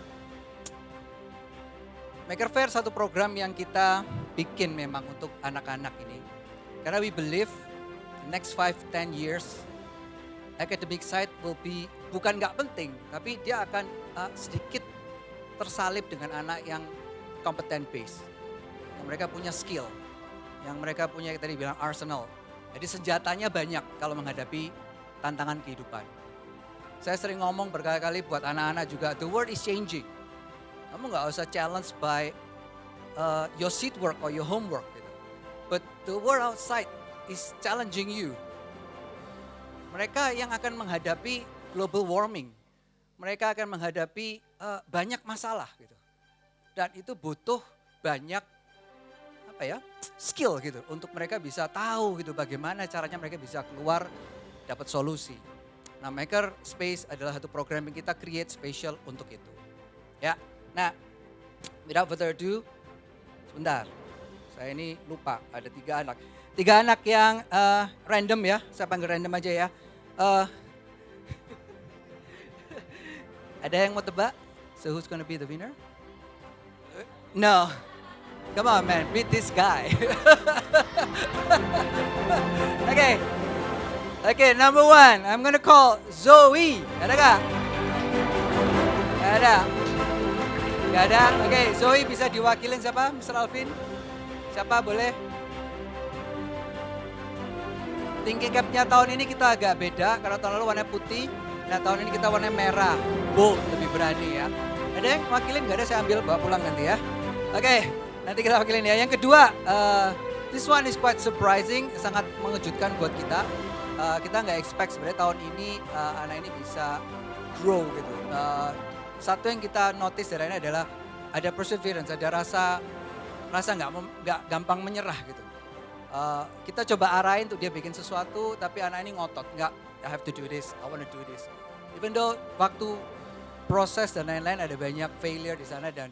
Maker Fair satu program yang kita bikin memang untuk anak-anak ini. Karena we believe the next 5-10 years academic side will be bukan nggak penting, tapi dia akan sedikit tersalip dengan anak yang competent base. Yang mereka punya skill, yang mereka punya tadi bilang arsenal. Jadi senjatanya banyak kalau menghadapi tantangan kehidupan. Saya sering ngomong berkali-kali buat anak-anak juga, the world is changing. Kamu nggak usah challenge by your seat work or your homework. Gitu. But the world outside is challenging you. Mereka yang akan menghadapi global warming. Mereka akan menghadapi banyak masalah. Gitu. Dan itu butuh banyak skill gitu untuk mereka bisa tahu gitu bagaimana caranya mereka bisa keluar dapat solusi. Nah, Maker Space adalah satu program yang kita create special untuk itu. Ya. Nah, without further ado, sebentar. Saya ini lupa ada 3 anak. 3 anak yang random ya, saya panggil random aja ya. Ada yang mau tebak? So who's gonna be the winner? No. Come on man, beat this guy. Okay, number 1, I'm gonna call Zoe. Ada gak? Gak ada. Gak ada? Oke, Zoe bisa diwakilin siapa? Mr. Alvin? Siapa boleh? Thinking cap-nya tahun ini kita agak beda, karena tahun lalu warna putih. Nah tahun ini kita warna merah, bold, lebih berani ya. Ada yang wakilin? Gak ada, saya ambil bawa pulang nanti ya. Oke. Nanti kita wakilin ya. Yang kedua, this one is quite surprising, sangat mengejutkan buat kita. Kita nggak expect sebenarnya tahun ini anak ini bisa grow gitu. Satu yang kita notice dari ini adalah ada perseverance, ada rasa nggak gampang menyerah gitu. Kita coba arahin untuk dia bikin sesuatu, tapi anak ini ngotot, nggak, I have to do this, I want to do this. Even though waktu proses dan lain-lain ada banyak failure di sana dan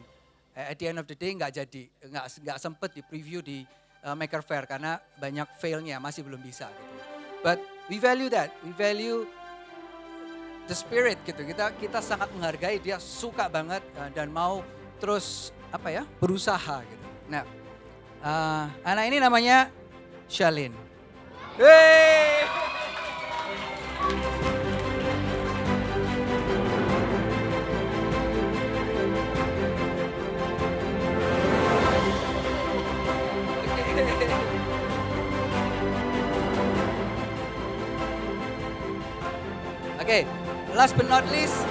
at the end of the day nggak sempet di preview di Maker Fair karena banyak failnya, masih belum bisa gitu. But we value that, we value the spirit gitu. Kita sangat menghargai, dia suka banget dan mau terus berusaha gitu. Nah, anak ini namanya Shalin. Hey! Oke, last but not least,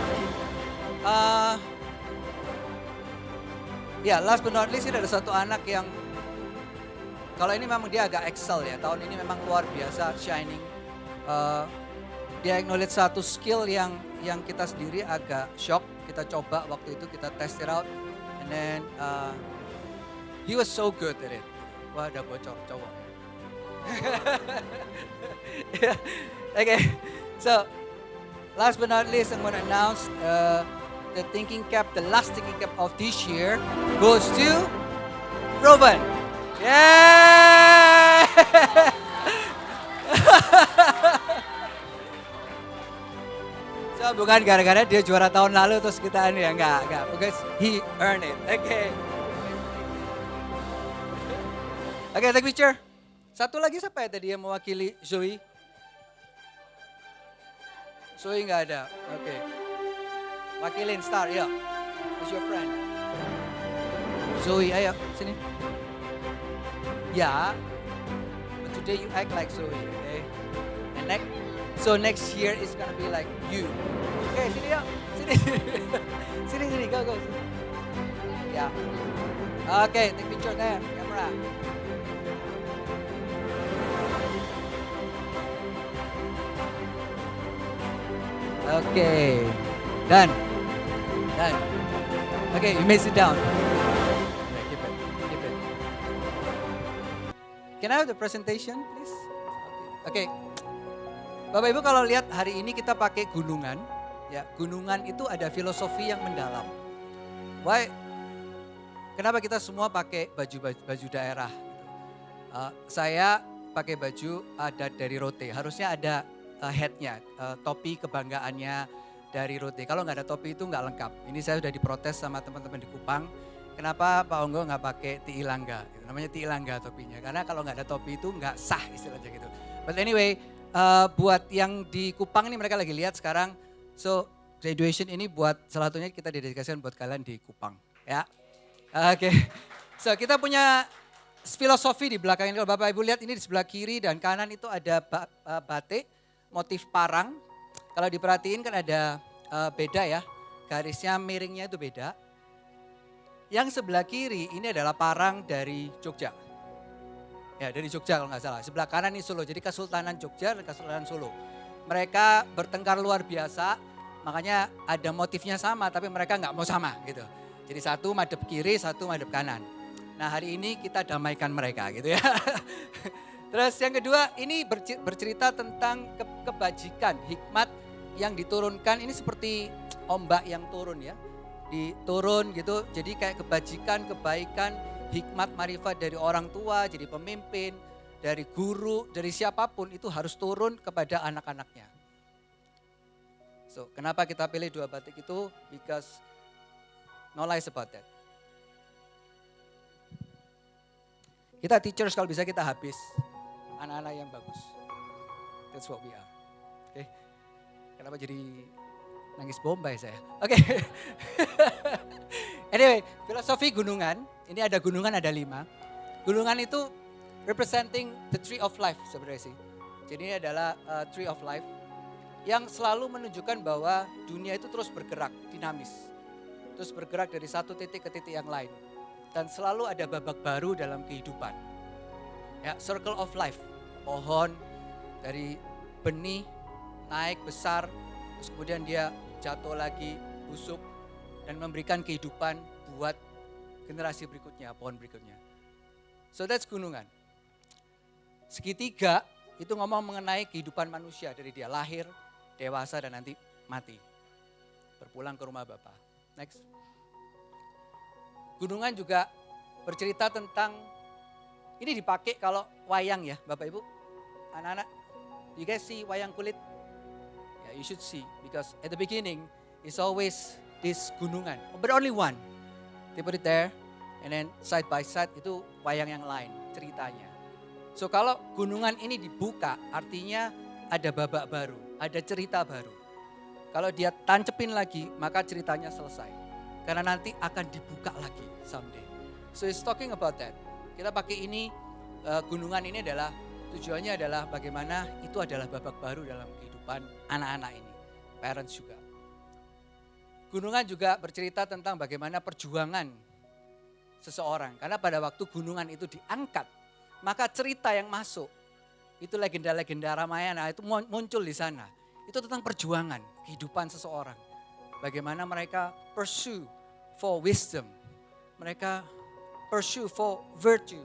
last but not least ini ada satu anak yang kalau ini memang dia agak excel ya, tahun ini memang luar biasa shining. Dia acknowledge satu skill yang kita sendiri agak shock. Kita coba waktu itu, kita test it out, and then he was so good at it. Wah, ada bocor cowok. Okay, so last but not least, I'm going to announce the thinking cap, the last thinking cap of this year goes to Rowan. Yeah! So bukan gara-gara dia juara tahun lalu terus kita ini ya, enggak, because he earned it. Okay. Okay, take picture. Satu lagi siapa ya tadi yang mewakili Zoe? Zoe nggak ada, oke. Wakilin Star, ya. Who's your friend? Zoe, ayo sini. Ya, but today you act like Zoe, okay? And next year is gonna be like you. Okay, sini yuk, sini. sini, go. Ya. Okay, take picture there, camera. Okay, done. Okay, you may sit down. Okay, keep it. Can I have the presentation, please? Okay. Bapak Ibu kalau lihat hari ini kita pakai gunungan, ya gunungan itu ada filosofi yang mendalam. Why? Kenapa kita semua pakai baju daerah? Saya pakai baju adat dari Rote. Harusnya ada headnya, topi kebanggaannya dari Rote. Kalau nggak ada topi itu nggak lengkap. Ini saya sudah diprotes sama teman-teman di Kupang. Kenapa Pak Onggo nggak pakai Tiilangga? Gitu. Namanya Tiilangga topinya. Karena kalau nggak ada topi itu nggak sah istilahnya gitu. But anyway, buat yang di Kupang ini mereka lagi lihat sekarang. So graduation ini buat salah satunya kita dedikasikan buat kalian di Kupang. Ya, oke. So kita punya filosofi di belakang ini. Kalau Bapak Ibu lihat ini di sebelah kiri dan kanan itu ada batik. Motif parang, kalau diperhatiin kan ada beda ya, garisnya miringnya itu beda. Yang sebelah kiri ini adalah parang dari Jogja. Ya dari Jogja kalau nggak salah, sebelah kanan ini Solo, jadi Kesultanan Jogja dan Kesultanan Solo. Mereka bertengkar luar biasa, makanya ada motifnya sama tapi mereka nggak mau sama gitu. Jadi satu madep kiri, satu madep kanan. Nah hari ini kita damaikan mereka gitu ya. Terus yang kedua ini bercerita tentang kebajikan, hikmat yang diturunkan. Ini seperti ombak yang turun ya. Diturun gitu, jadi kayak kebajikan, kebaikan, hikmat, marifat dari orang tua, jadi pemimpin, dari guru, dari siapapun itu harus turun kepada anak-anaknya. So kenapa kita pilih dua batik itu? Because no lies about that. Kita teachers kalau bisa kita habis. Anak-anak yang bagus. That's what we are. Oke. Kenapa jadi nangis bombay saya? Oke. Anyway, filosofi gunungan. Ini ada gunungan ada 5. Gunungan itu representing the tree of life sebenarnya sih. Jadi ini adalah tree of life yang selalu menunjukkan bahwa dunia itu terus bergerak, dinamis. Terus bergerak dari satu titik ke titik yang lain. Dan selalu ada babak baru dalam kehidupan. Ya, circle of life, pohon dari benih naik besar, terus kemudian dia jatuh lagi, busuk dan memberikan kehidupan buat generasi berikutnya, pohon berikutnya. So that's gunungan. Segitiga itu ngomong mengenai kehidupan manusia dari dia lahir, dewasa dan nanti mati. Berpulang ke rumah Bapa. Next. Gunungan juga bercerita tentang ini dipakai kalau wayang ya Bapak Ibu, anak-anak. You guys see wayang kulit? Ya, you should see because at the beginning it's always this gunungan, but only one. They put it there, and then side by side itu wayang yang lain ceritanya. So kalau gunungan ini dibuka, artinya ada babak baru, ada cerita baru. Kalau dia tancepin lagi, maka ceritanya selesai. Karena nanti akan dibuka lagi someday. So it's talking about that. Kita pakai ini, gunungan ini adalah, tujuannya adalah bagaimana itu adalah babak baru dalam kehidupan anak-anak ini. Parents juga. Gunungan juga bercerita tentang bagaimana perjuangan seseorang. Karena pada waktu gunungan itu diangkat, maka cerita yang masuk, itu legenda-legenda Ramayana itu muncul di sana. Itu tentang perjuangan kehidupan seseorang. Bagaimana mereka pursue for wisdom. Mereka pursue for virtue.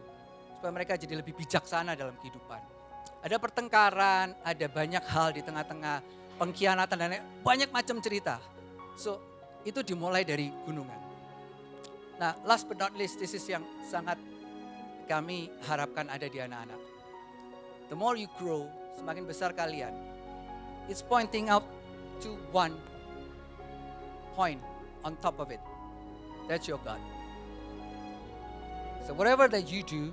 Supaya mereka jadi lebih bijaksana dalam kehidupan. Ada pertengkaran, ada banyak hal di tengah-tengah pengkhianatan dan banyak macam cerita. So itu dimulai dari gunungan. Nah last but not least, this is yang sangat kami harapkan ada di anak-anak. The more you grow, semakin besar kalian. It's pointing out to one point on top of it. That's your God. So whatever that you do,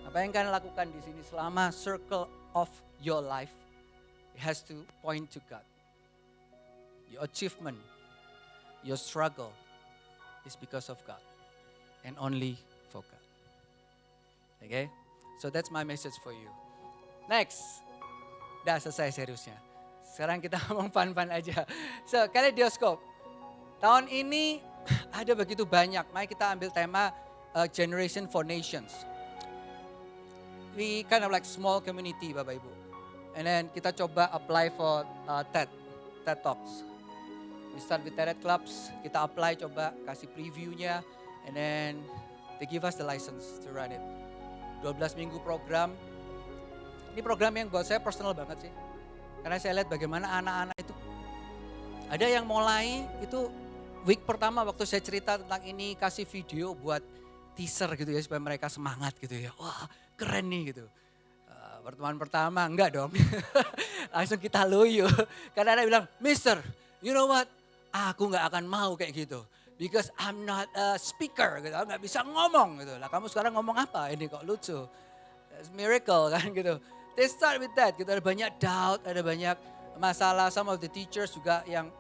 apa yang kalian lakukan di sini selama circle of your life, it has to point to God. Your achievement, your struggle is because of God and only for God. Okay? So that's my message for you. Next. Dah selesai seriusnya. Sekarang kita ngomong fun-fun aja. So, Kaleidoskop. Tahun ini ada begitu banyak. Mari kita ambil tema Generation for Nations. We kind of like small community, Bapak Ibu. And then kita coba apply for TED Talks. We start with TED Clubs, kita apply coba kasih previewnya. And then they give us the license to run it. 12 minggu program. Ini program yang buat saya personal banget sih. Karena saya lihat bagaimana anak-anak itu, ada yang mulai itu week pertama waktu saya cerita tentang ini, kasih video buat teaser gitu ya supaya mereka semangat gitu ya. Wah keren nih gitu. Pertemuan pertama enggak dong. Langsung kita loyo. Karena ada bilang, Mister, you know what? Aku gak akan mau kayak gitu. Because I'm not a speaker gitu. Aku gak bisa ngomong gitu. Lah kamu sekarang ngomong apa? Ini kok lucu. It's miracle kan gitu. They start with that. Gitu. Ada banyak doubt, ada banyak masalah. Some of the teachers juga yang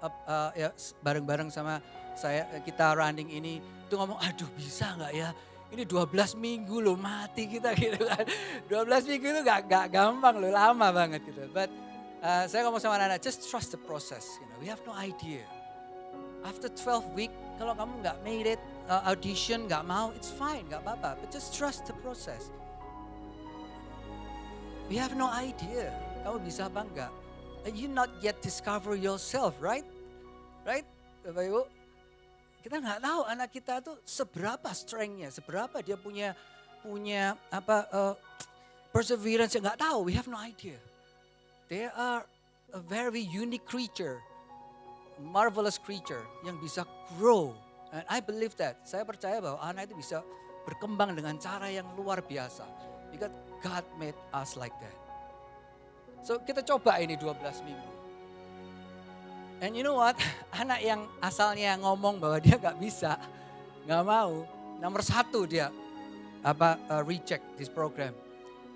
ya, bareng-bareng sama saya, kita running ini. Itu ngomong, aduh bisa gak ya? Ini 12 minggu loh mati kita gitu kan. 12 minggu itu gak gampang loh, lama banget gitu. But saya ngomong sama anak-anak, just trust the process. You know, we have no idea. After 12 week, kalau kamu gak made it, audition gak mau, it's fine, gak apa-apa. But just trust the process. We have no idea, kamu bisa apa enggak. You not yet discover yourself, right? Right, Bapak Ibu? Kita nggak tahu anak kita tuh seberapa strength-nya, seberapa dia punya apa perseverance, nggak tahu. We have no idea. They are a very unique creature, marvelous creature yang bisa grow. And I believe that. Saya percaya bahwa anak itu bisa berkembang dengan cara yang luar biasa. Because God made us like that. So kita coba ini 12 minggu. And you know what? Anak yang asalnya ngomong bahwa dia gak bisa, gak mau. Nomor 1 dia reject this program.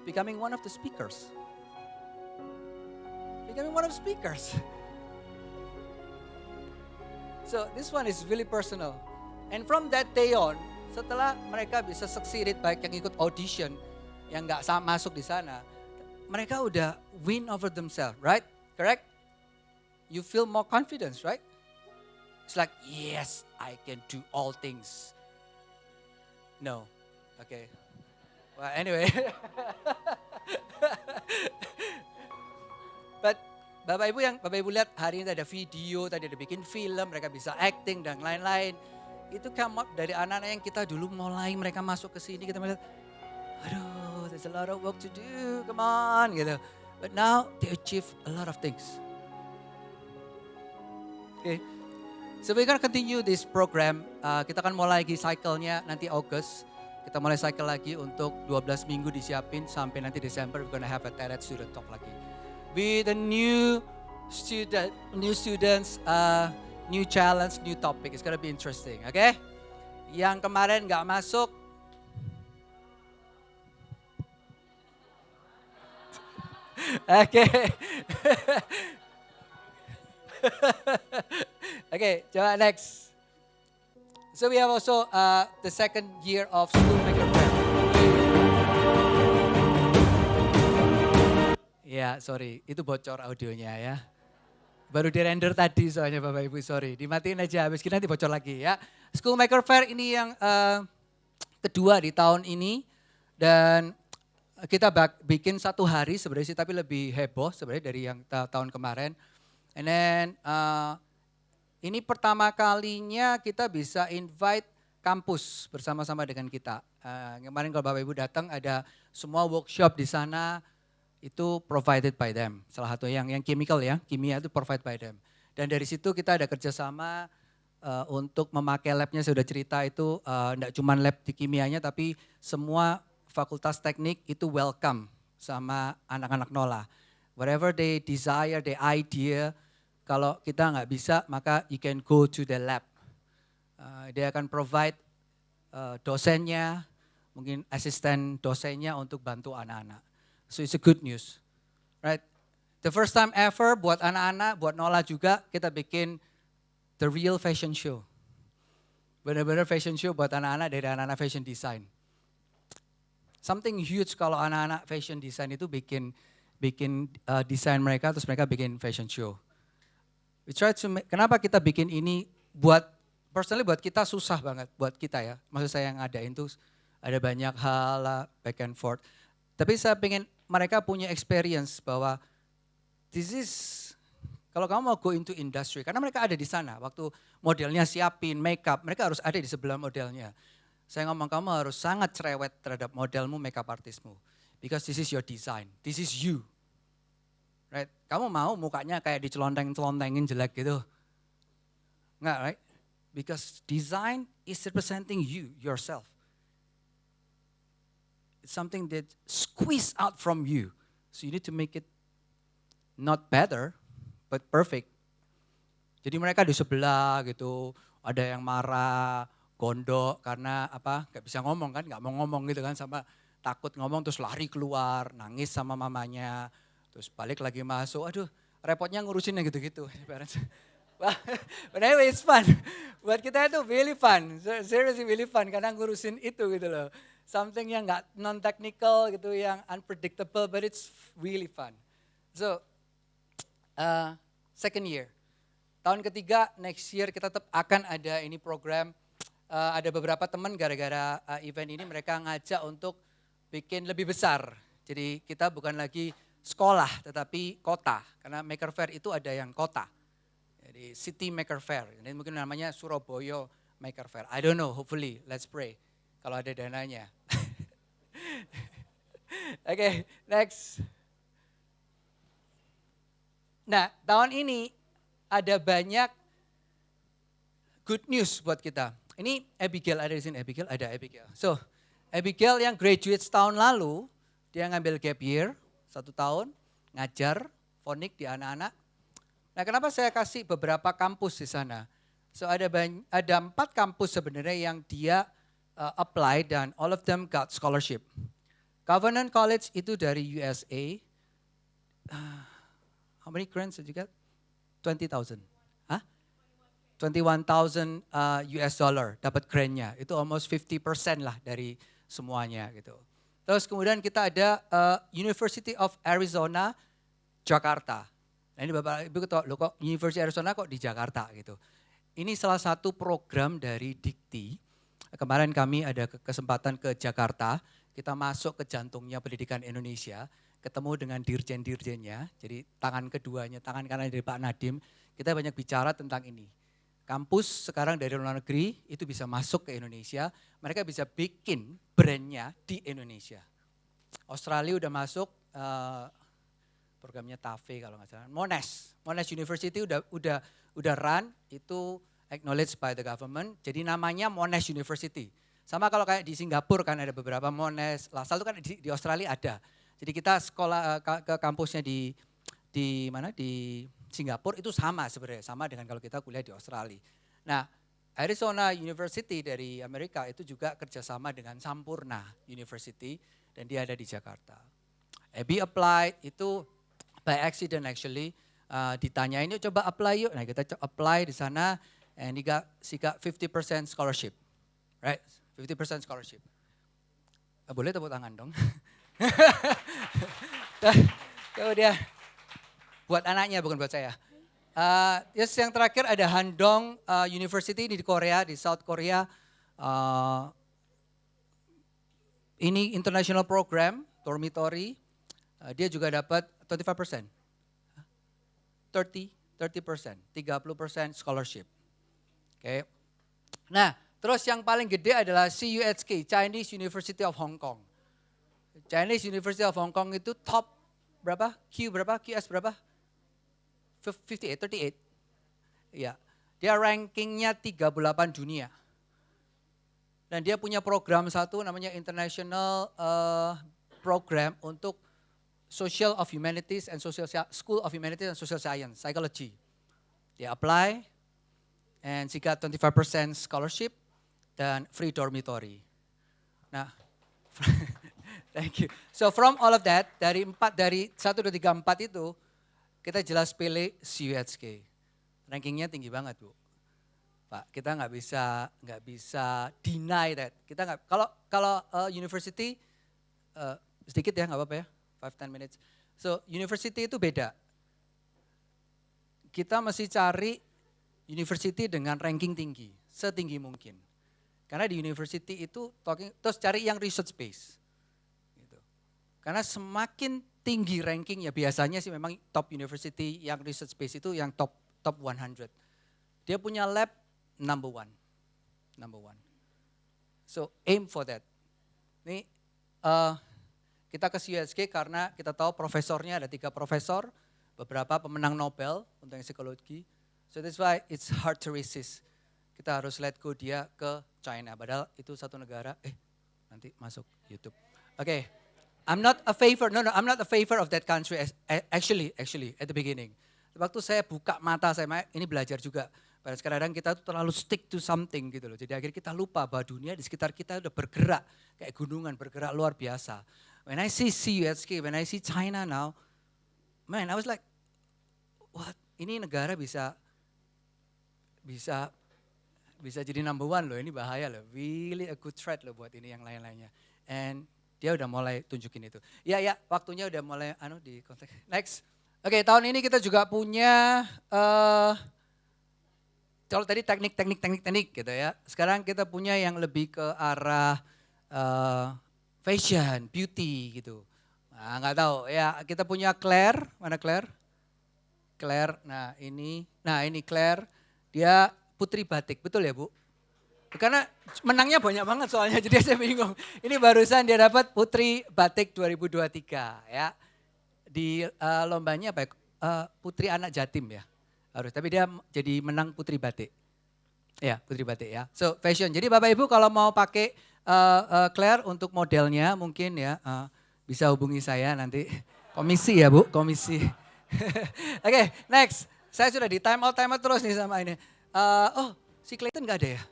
Becoming one of the speakers. Becoming one of the speakers. So this one is really personal. And from that day on, setelah mereka bisa succeeded baik yang ikut audition, yang gak masuk di sana, mereka udah win over themselves, right? Correct? You feel more confidence, right? It's like, yes, I can do all things. No, okay. Well, anyway. But Bapak Ibu lihat hari ini ada video, tadi ada bikin film, mereka bisa acting dan lain-lain. Itu come up dari anak-anak yang kita dulu mulai mereka masuk ke sini, kita melihat, aduh, there's a lot of work to do, come on, gitu. But now they achieve a lot of things. Okay, so we're gonna continue this program. Kita akan mulai lagi cycle-nya nanti August. Kita mulai cycle lagi untuk 12 minggu disiapin sampai nanti Desember we're gonna have a TED Student Talk lagi. With a new new students, new challenge, new topic. It's gonna be interesting, okay? Yang kemarin nggak masuk, okay. Okay, coba next. So we have also the second year of School Maker Fair. Ya, sorry, itu bocor audionya ya. Baru di render tadi soalnya Bapak Ibu, sorry. Dimatiin aja, habis kita nanti bocor lagi ya. School Maker Fair ini yang kedua di tahun ini. Dan kita bikin 1 hari sebenarnya sih, tapi lebih heboh sebenarnya dari yang tahun kemarin. And then ini pertama kalinya kita bisa invite kampus bersama-sama dengan kita. Kemarin kalau Bapak Ibu datang ada semua workshop di sana. Itu provided by them. Salah satu yang chemical ya, kimia itu provided by them. Dan dari situ kita ada kerjasama untuk memakai labnya, saya sudah cerita itu enggak cuma lab di kimianya tapi semua fakultas teknik itu welcome sama anak-anak NOLA. Whatever they desire, the idea, kalau kita nggak bisa maka you can go to the lab. Dia akan provide dosennya, mungkin asisten dosennya untuk bantu anak-anak. So it's a good news, right? The first time ever buat anak-anak, buat NOLA juga kita bikin the real fashion show. Benar-benar fashion show buat anak-anak dari anak-anak fashion design. Something huge kalau anak-anak fashion design itu bikin desain mereka terus mereka bikin fashion show. We try to kenapa kita bikin ini personally buat kita susah banget buat kita ya. Maksud saya yang ngadain tuh ada banyak hal lah, back and forth. Tapi saya pengen mereka punya experience bahwa this is, kalau kamu mau go into industry, karena mereka ada di sana, waktu modelnya siapin, makeup, mereka harus ada di sebelah modelnya. Saya ngomong kamu harus sangat cerewet terhadap modelmu, makeup artismu. Because this is your design, this is you. Right? Kamu mau mukanya kayak dicelonteng-celontengin jelek gitu? Enggak, right? Because design is representing you, yourself. It's something that squeeze out from you. So you need to make it not better, but perfect. Jadi mereka di sebelah gitu, ada yang marah, gondok karena apa? Gak bisa ngomong kan, gak mau ngomong gitu kan, sama takut ngomong terus lari keluar, nangis sama mamanya, terus balik lagi masuk, aduh repotnya ngurusinnya gitu-gitu. But anyway, it's fun. Buat kita itu really fun, seriously really fun karena ngurusin itu gitu loh. Something yang nggak non-technical gitu, yang unpredictable, but it's really fun. So, second year. Tahun ketiga, next year kita tetap akan ada ini program. Ada beberapa teman gara-gara event ini mereka ngajak untuk bikin lebih besar. Jadi kita bukan lagi sekolah, tetapi kota. Karena Maker Fair itu ada yang kota. Jadi City Maker Fair. Ini mungkin namanya Surabaya Maker Fair. I don't know, hopefully, let's pray. Kalau ada dananya. Oke, next. Nah, tahun ini ada banyak good news buat kita. Ini Abigail, ada di sini Abigail? Ada Abigail. So, Abigail yang graduate tahun lalu, dia ngambil gap year, 1 tahun, ngajar fonik di anak-anak. Nah, kenapa saya kasih beberapa kampus di sana? So, ada 4 kampus sebenarnya yang dia apply dan all of them got scholarship. Covenant College itu dari USA. How many grants did you get? 20,000. Hah? 21,000 US dollar dapat grantnya. Itu almost 50% lah dari semuanya gitu. Terus kemudian kita ada University of Arizona, Jakarta. Nah ini Bapak Ibu ketawa, loh kok University of Arizona kok di Jakarta gitu. Ini salah satu program dari Dikti. Kemarin kami ada kesempatan ke Jakarta, kita masuk ke jantungnya pendidikan Indonesia, ketemu dengan dirjen-dirjennya, jadi tangan keduanya, tangan kanan dari Pak Nadiem, kita banyak bicara tentang ini. Kampus sekarang dari luar negeri itu bisa masuk ke Indonesia, mereka bisa bikin brandnya di Indonesia. Australia udah masuk, programnya TAFE kalau nggak salah, Monash University udah run, itu acknowledged by the government, jadi namanya Monash University. Sama kalau kayak di Singapura kan ada beberapa Monash, LaSalle itu kan di Australia ada. Jadi kita sekolah ke kampusnya di mana? Di Singapura itu sama sebenarnya, sama dengan kalau kita kuliah di Australia. Nah, Arizona University dari Amerika itu juga kerjasama dengan Sampurna University dan dia ada di Jakarta. Abby applied itu by accident actually, ditanyain yuk coba apply yuk, nah kita apply di sana and she got 50% scholarship, right? 50% scholarship. Boleh tepuk tangan dong. Kemudian buat anaknya bukan buat saya. Yes, yang terakhir ada Handong University di Korea, di South Korea. Ini international program, dormitory. Dia juga dapat 25%. 30% scholarship. Oke. Nah, terus yang paling gede adalah CUHK, Chinese University of Hong Kong. Chinese University of Hong Kong itu top berapa? QS berapa? 38. Ya, dia rankingnya 38 dunia. Dan dia punya program satu namanya International Program untuk Social of Humanities and School of Humanities and Social Science, Psychology. Dia apply and she got 25% scholarship dan free dormitory. Nah, thank you. So from all of that, dari 1, 2, 3, 4 itu, kita jelas pilih CUHK. Rankingnya tinggi banget, Bu. Pak, kita nggak bisa deny that. Kita nggak, kalau university sedikit ya, nggak apa-apa ya, 5-10 minutes. So university itu beda. Kita mesti cari university dengan ranking tinggi, setinggi mungkin. Karena di university itu terus cari yang research base. Gitu. Karena semakin tinggi rankingnya, biasanya sih memang top university yang research base itu yang top 100. Dia punya lab number one. So aim for that. Ini kita ke CUHK karena kita tahu profesornya ada 3 profesor, beberapa pemenang Nobel untuk psikologi. So that's why it's hard to resist. Kita harus let go dia ke China, padahal itu satu negara. Nanti masuk YouTube. Oke. I'm not a favor of that country actually at the beginning. Waktu saya buka mata saya, ini belajar juga. Pada sekarang kita tuh terlalu stick to something gitu loh. Jadi akhirnya kita lupa bahwa dunia di sekitar kita udah bergerak kayak gunungan, bergerak luar biasa. When I see CUHK, when I see China now, man, I was like, what? Ini negara bisa jadi number one loh. Ini bahaya loh. Really a good threat loh buat ini yang lain-lainnya. And dia udah mulai tunjukin itu. Ya, waktunya udah mulai di konteks. Next. Oke, tahun ini kita juga punya kalau tadi teknik gitu ya. Sekarang kita punya yang lebih ke arah fashion, beauty gitu. Nah, nggak tahu ya. Kita punya Claire, mana Claire? Claire. Nah ini Claire. Dia putri batik, betul ya Bu? Karena menangnya banyak banget soalnya, jadi saya bingung. Ini barusan dia dapat Putri Batik 2023 ya. Di lombanya apa ya? Putri Anak Jatim ya. Harus, tapi dia jadi menang Putri Batik. Ya, Putri Batik ya. So fashion, jadi Bapak Ibu kalau mau pakai Claire untuk modelnya mungkin ya bisa hubungi saya nanti. Komisi ya Bu, komisi. Oke, next. Saya sudah di time out terus nih sama ini. Si Clayton gak ada ya?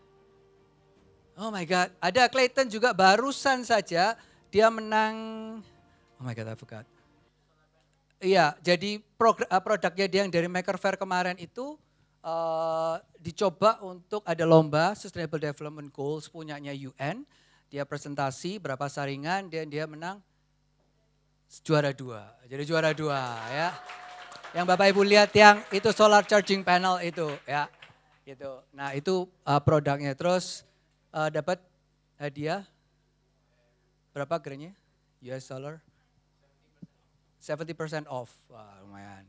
Oh my God, ada Clayton juga barusan saja dia menang, oh my God I forgot. Iya, jadi produknya dia yang dari Maker Faire kemarin itu dicoba untuk ada lomba Sustainable Development Goals punyanya UN. Dia presentasi berapa saringan dan dia menang juara 2. Jadi juara 2 ya. Yang Bapak Ibu lihat yang itu solar charging panel itu ya. Gitu. Nah itu produknya terus dapat hadiah berapa gerenya? US dollar 70% off. Wah, lumayan.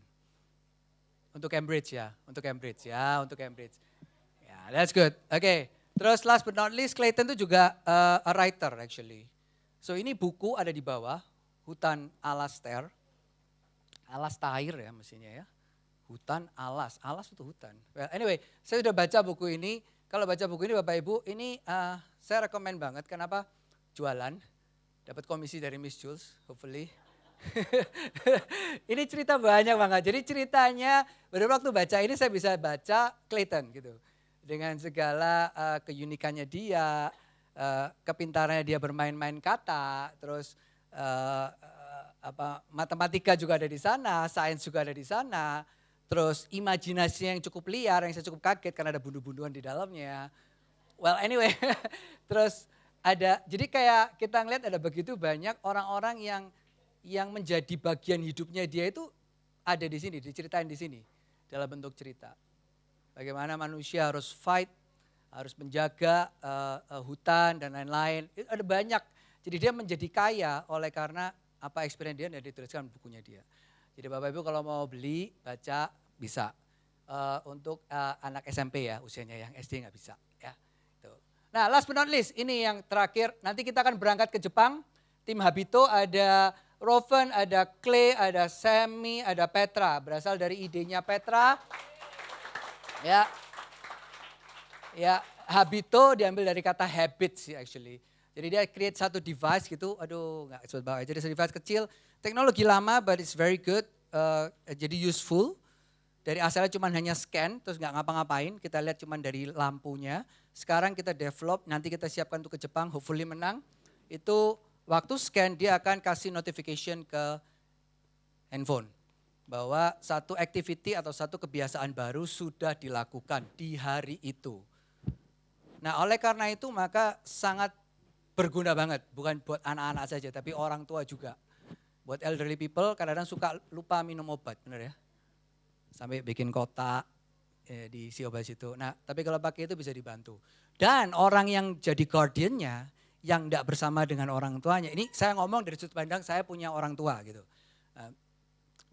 Untuk Cambridge ya, untuk Cambridge. Ya, that's good. Oke. Terus last but not least Clayton itu juga a writer actually. So ini buku ada di bawah, Hutan Alastair. Alastair ya mestinya ya. Hutan alas itu hutan. Well, anyway, saya sudah baca buku ini. Kalau baca buku ini Bapak Ibu, ini saya rekomen banget. Kenapa? Jualan, dapat komisi dari Miss Jules, hopefully. Ini cerita banyak banget. Jadi ceritanya pada waktu baca ini saya bisa baca Clayton gitu. Dengan segala keunikannya dia, kepintarannya dia bermain-main kata, terus matematika juga ada di sana, sains juga ada di sana, terus imajinasinya yang cukup liar, yang saya cukup kaget karena ada bundu-bunduan di dalamnya. Well anyway, terus jadi kayak kita ngeliat ada begitu banyak orang-orang yang menjadi bagian hidupnya dia itu ada di sini, diceritain di sini dalam bentuk cerita. Bagaimana manusia harus fight, harus menjaga hutan dan lain-lain. Itu ada banyak. Jadi dia menjadi kaya oleh karena apa experience dia dan dituliskan bukunya dia. Jadi Bapak Ibu kalau mau beli, baca bisa. Untuk anak SMP ya usianya, yang SD nggak bisa. Ya. Nah last but not least, ini yang terakhir. Nanti kita akan berangkat ke Jepang. Tim Habito ada Roven, ada Clay, ada Sammy, ada Petra. Berasal dari idenya Petra. Ya, Habito diambil dari kata habits sih actually. Jadi dia create satu device gitu, aduh nggak expert banget. Jadi device kecil, teknologi lama but it's very good, jadi useful. Dari asalnya cuma hanya scan, terus nggak ngapa-ngapain, kita lihat cuma dari lampunya. Sekarang kita develop, nanti kita siapkan untuk ke Jepang, hopefully menang. Itu waktu scan dia akan kasih notification ke handphone. Bahwa satu activity atau satu kebiasaan baru sudah dilakukan di hari itu. Nah oleh karena itu maka sangat berguna banget, bukan buat anak-anak saja tapi orang tua juga. Buat elderly people kadang-kadang suka lupa minum obat, benar ya? Sampai bikin kotak diisi obat situ. Nah tapi kalau pakai itu bisa dibantu. Dan orang yang jadi guardiannya yang tidak bersama dengan orang tuanya. Ini saya ngomong dari sudut pandang saya punya orang tua gitu.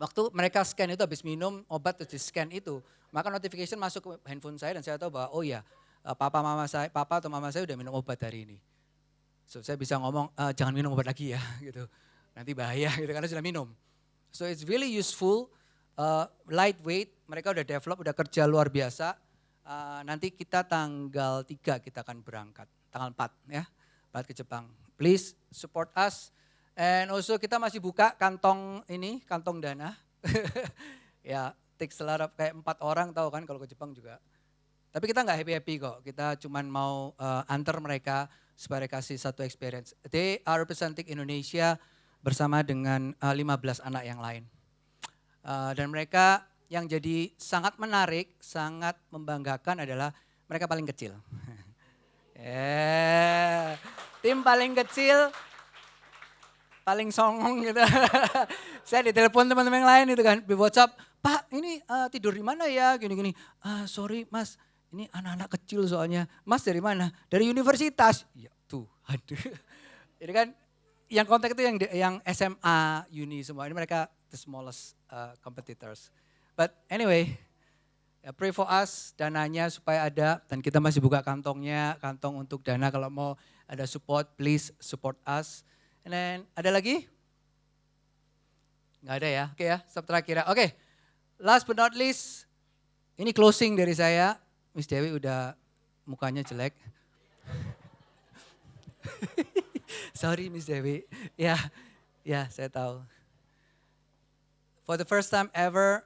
Waktu mereka scan itu habis minum obat terus di scan itu, maka notification masuk ke handphone saya dan saya tahu bahwa oh ya papa atau mama saya udah minum obat hari ini. So saya bisa ngomong jangan minum obat lagi ya gitu. Nanti bahaya gitu karena sudah minum. So it's really useful, lightweight, mereka udah develop, udah kerja luar biasa. Nanti kita tanggal 3 kita akan berangkat, tanggal 4 ya, berangkat ke Jepang. Please support us. And also kita masih buka kantong ini, kantong dana. Ya, takes a lot of, kayak 4 orang tahu kan kalau ke Jepang juga. Tapi kita nggak happy-happy kok, kita cuman mau antar mereka supaya kasih satu experience. They are representing Indonesia bersama dengan 15 anak yang lain. Dan mereka yang jadi sangat menarik, sangat membanggakan adalah mereka paling kecil. Tim paling kecil, paling songong gitu. Saya ditelepon teman-teman yang lain itu kan, di WhatsApp, Pak ini tidur di mana ya, gini-gini. Sorry Mas, ini anak-anak kecil soalnya. Mas dari mana? Dari universitas. Ya tuh, aduh. Jadi kan yang kontak itu yang SMA, uni semua, ini mereka the smallest competitors. But anyway, pray for us, dananya supaya ada, dan kita masih buka kantongnya, kantong untuk dana kalau mau ada support, please support us. And then, ada lagi? Nggak ada ya, oke ya, stop terakhir. Oke, last but not least, ini closing dari saya. Miss Dewi udah mukanya jelek. Sorry Miss Dewi, ya saya tahu. For the first time ever,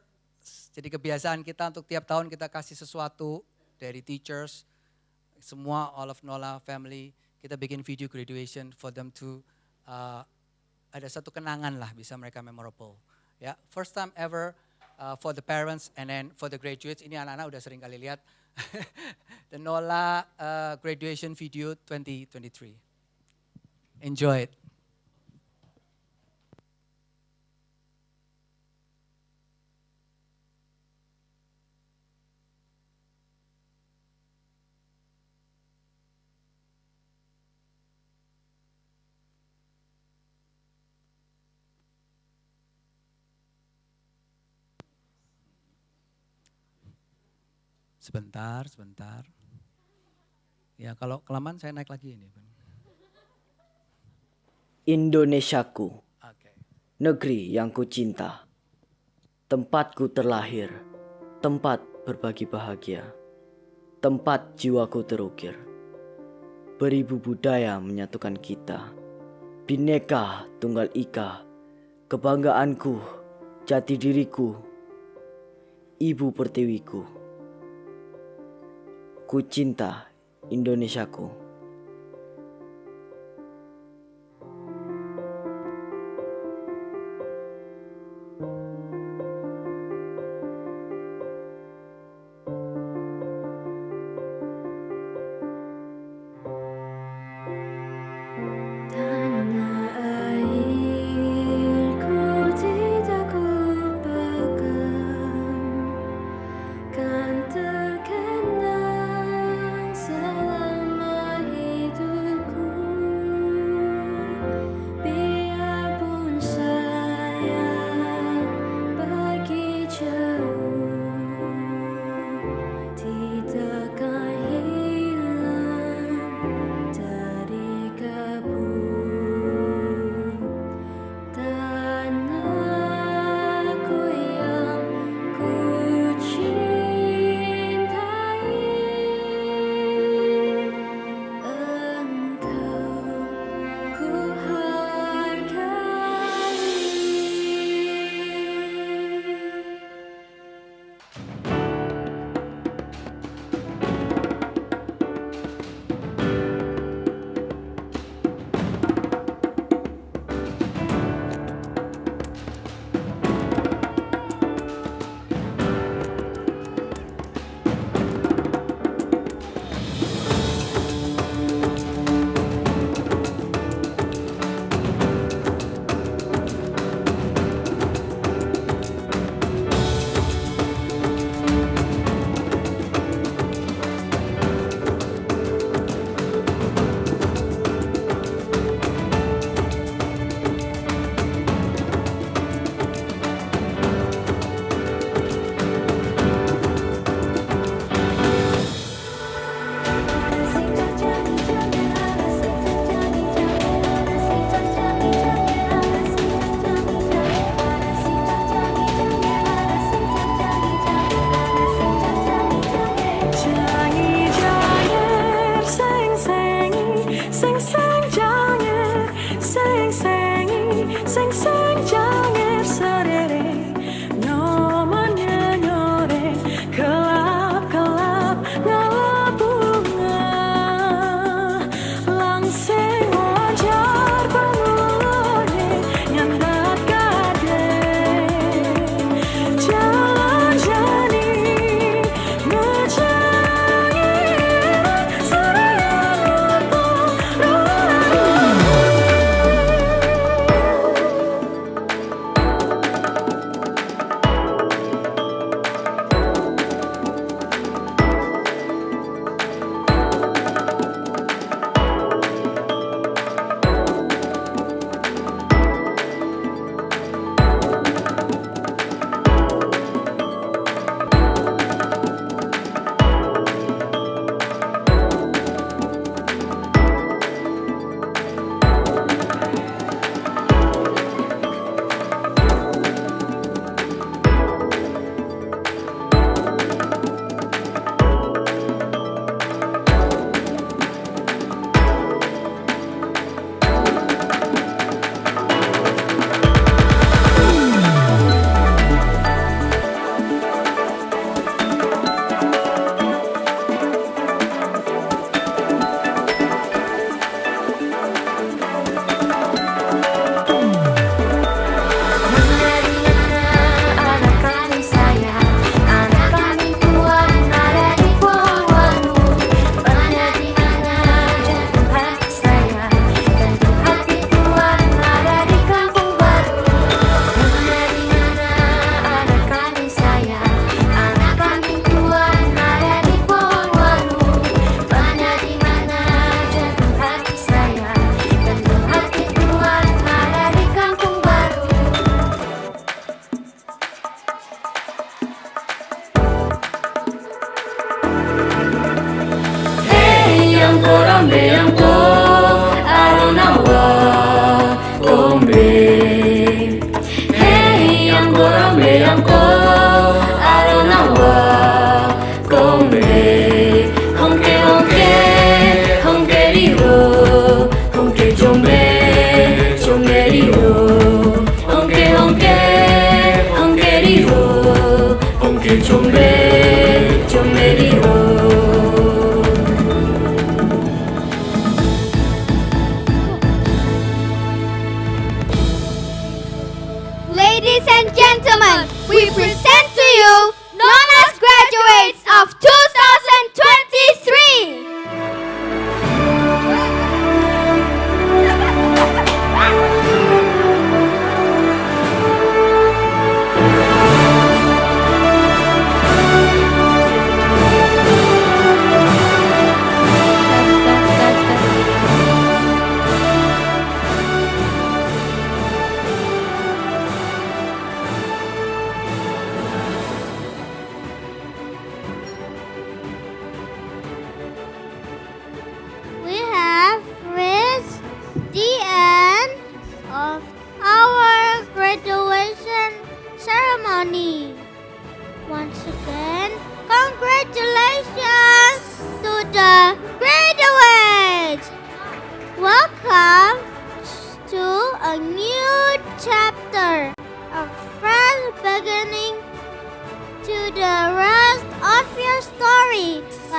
jadi kebiasaan kita untuk tiap tahun kita kasih sesuatu dari teachers, semua all of Nola family, kita bikin video graduation for them to ada satu kenangan lah, bisa mereka memorable. Ya, first time ever for the parents and then for the graduates, ini anak-anak udah sering kali lihat the Nola graduation video 2023. Enjoy it. Sebentar. Ya kalau kelamaan saya naik lagi ini. Indonesiaku, negeri yang ku cinta, tempatku terlahir, tempat berbagi bahagia, tempat jiwaku terukir. Beribu budaya menyatukan kita, Bhinneka Tunggal Ika, kebanggaanku, jati diriku, ibu pertiwiku. Ku cinta Indonesiaku. Kan terkenang selama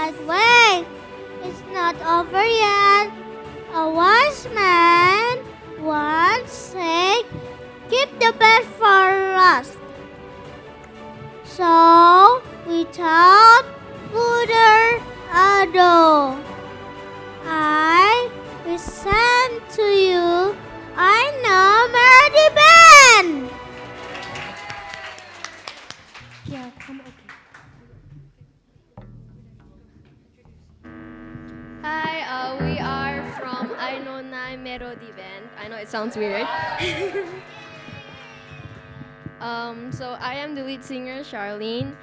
But wait, it's not over yet. A wise man once said, keep the best for last. So, without further ado, I present to you I Know Melody Band. Yeah, come okay. Hi, we are from I Know Melody Band. I know it sounds weird. So I am the lead singer, Charlene.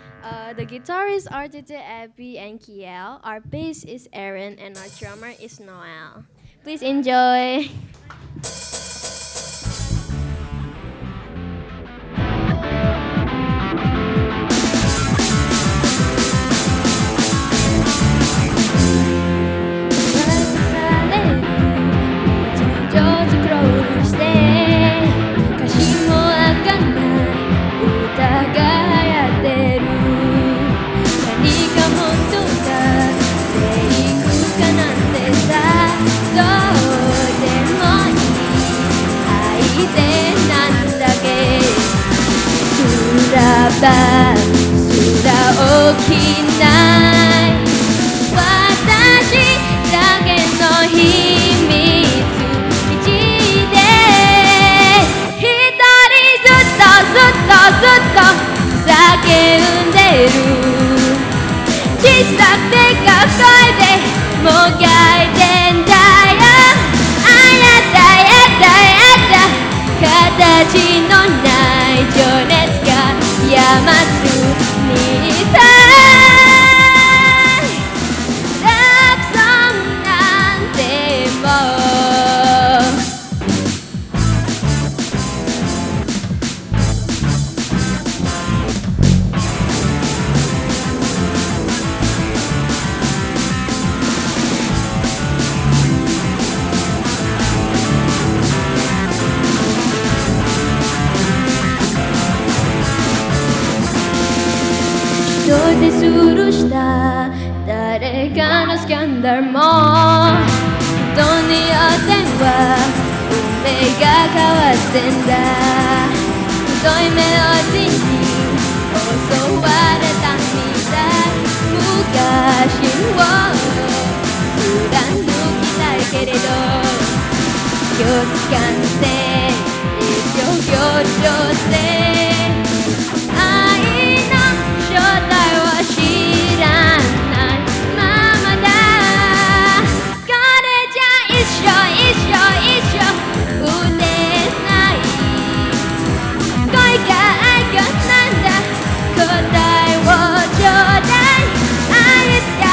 The guitarists are Tete, Abby, and Kiel. Our bass is Aaron, and our drummer is Noel. Please enjoy. Sudah okinai Watashi dake no himitsu Ichi de Hitori zutto zutto zutto Sakenderu Chisaku te kakoi de Mogaiten da yo Ayata yata yata Katachi no nai jonetsu ga Yamatsu ni itai Love song nante mo Ritoでスルーした誰かのスキャンダルも人によっては運命が変わってんだ太いメロディーに襲われたみたい昔を貫きたいけれど今日感性一生表情性正体は知らないままだこれじゃ一生打てない恋が愛がなんだ答えをちょうだいいつか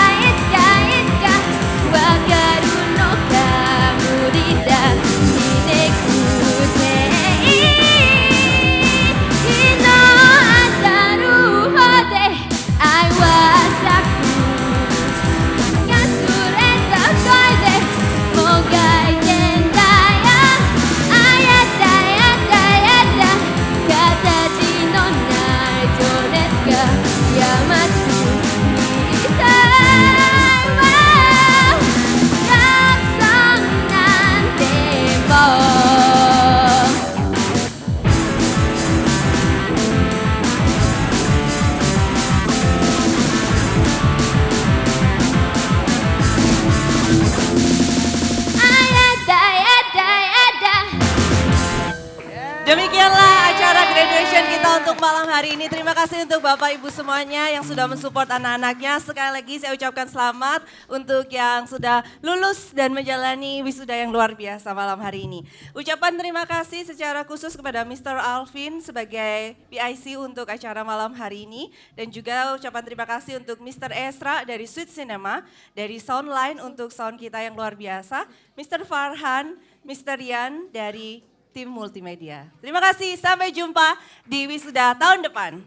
わかるのか無理だ見てくていいDemikianlah acara graduation kita untuk malam hari ini. Terima kasih untuk Bapak Ibu semuanya yang sudah mensupport anak-anaknya. Sekali lagi saya ucapkan selamat untuk yang sudah lulus dan menjalani wisuda yang luar biasa malam hari ini. Ucapan terima kasih secara khusus kepada Mr. Alvin sebagai PIC untuk acara malam hari ini. Dan juga ucapan terima kasih untuk Mr. Esra dari Sweet Cinema, dari Soundline untuk sound kita yang luar biasa. Mr. Farhan, Mr. Rian dari tim multimedia. Terima kasih, sampai jumpa di wisuda tahun depan.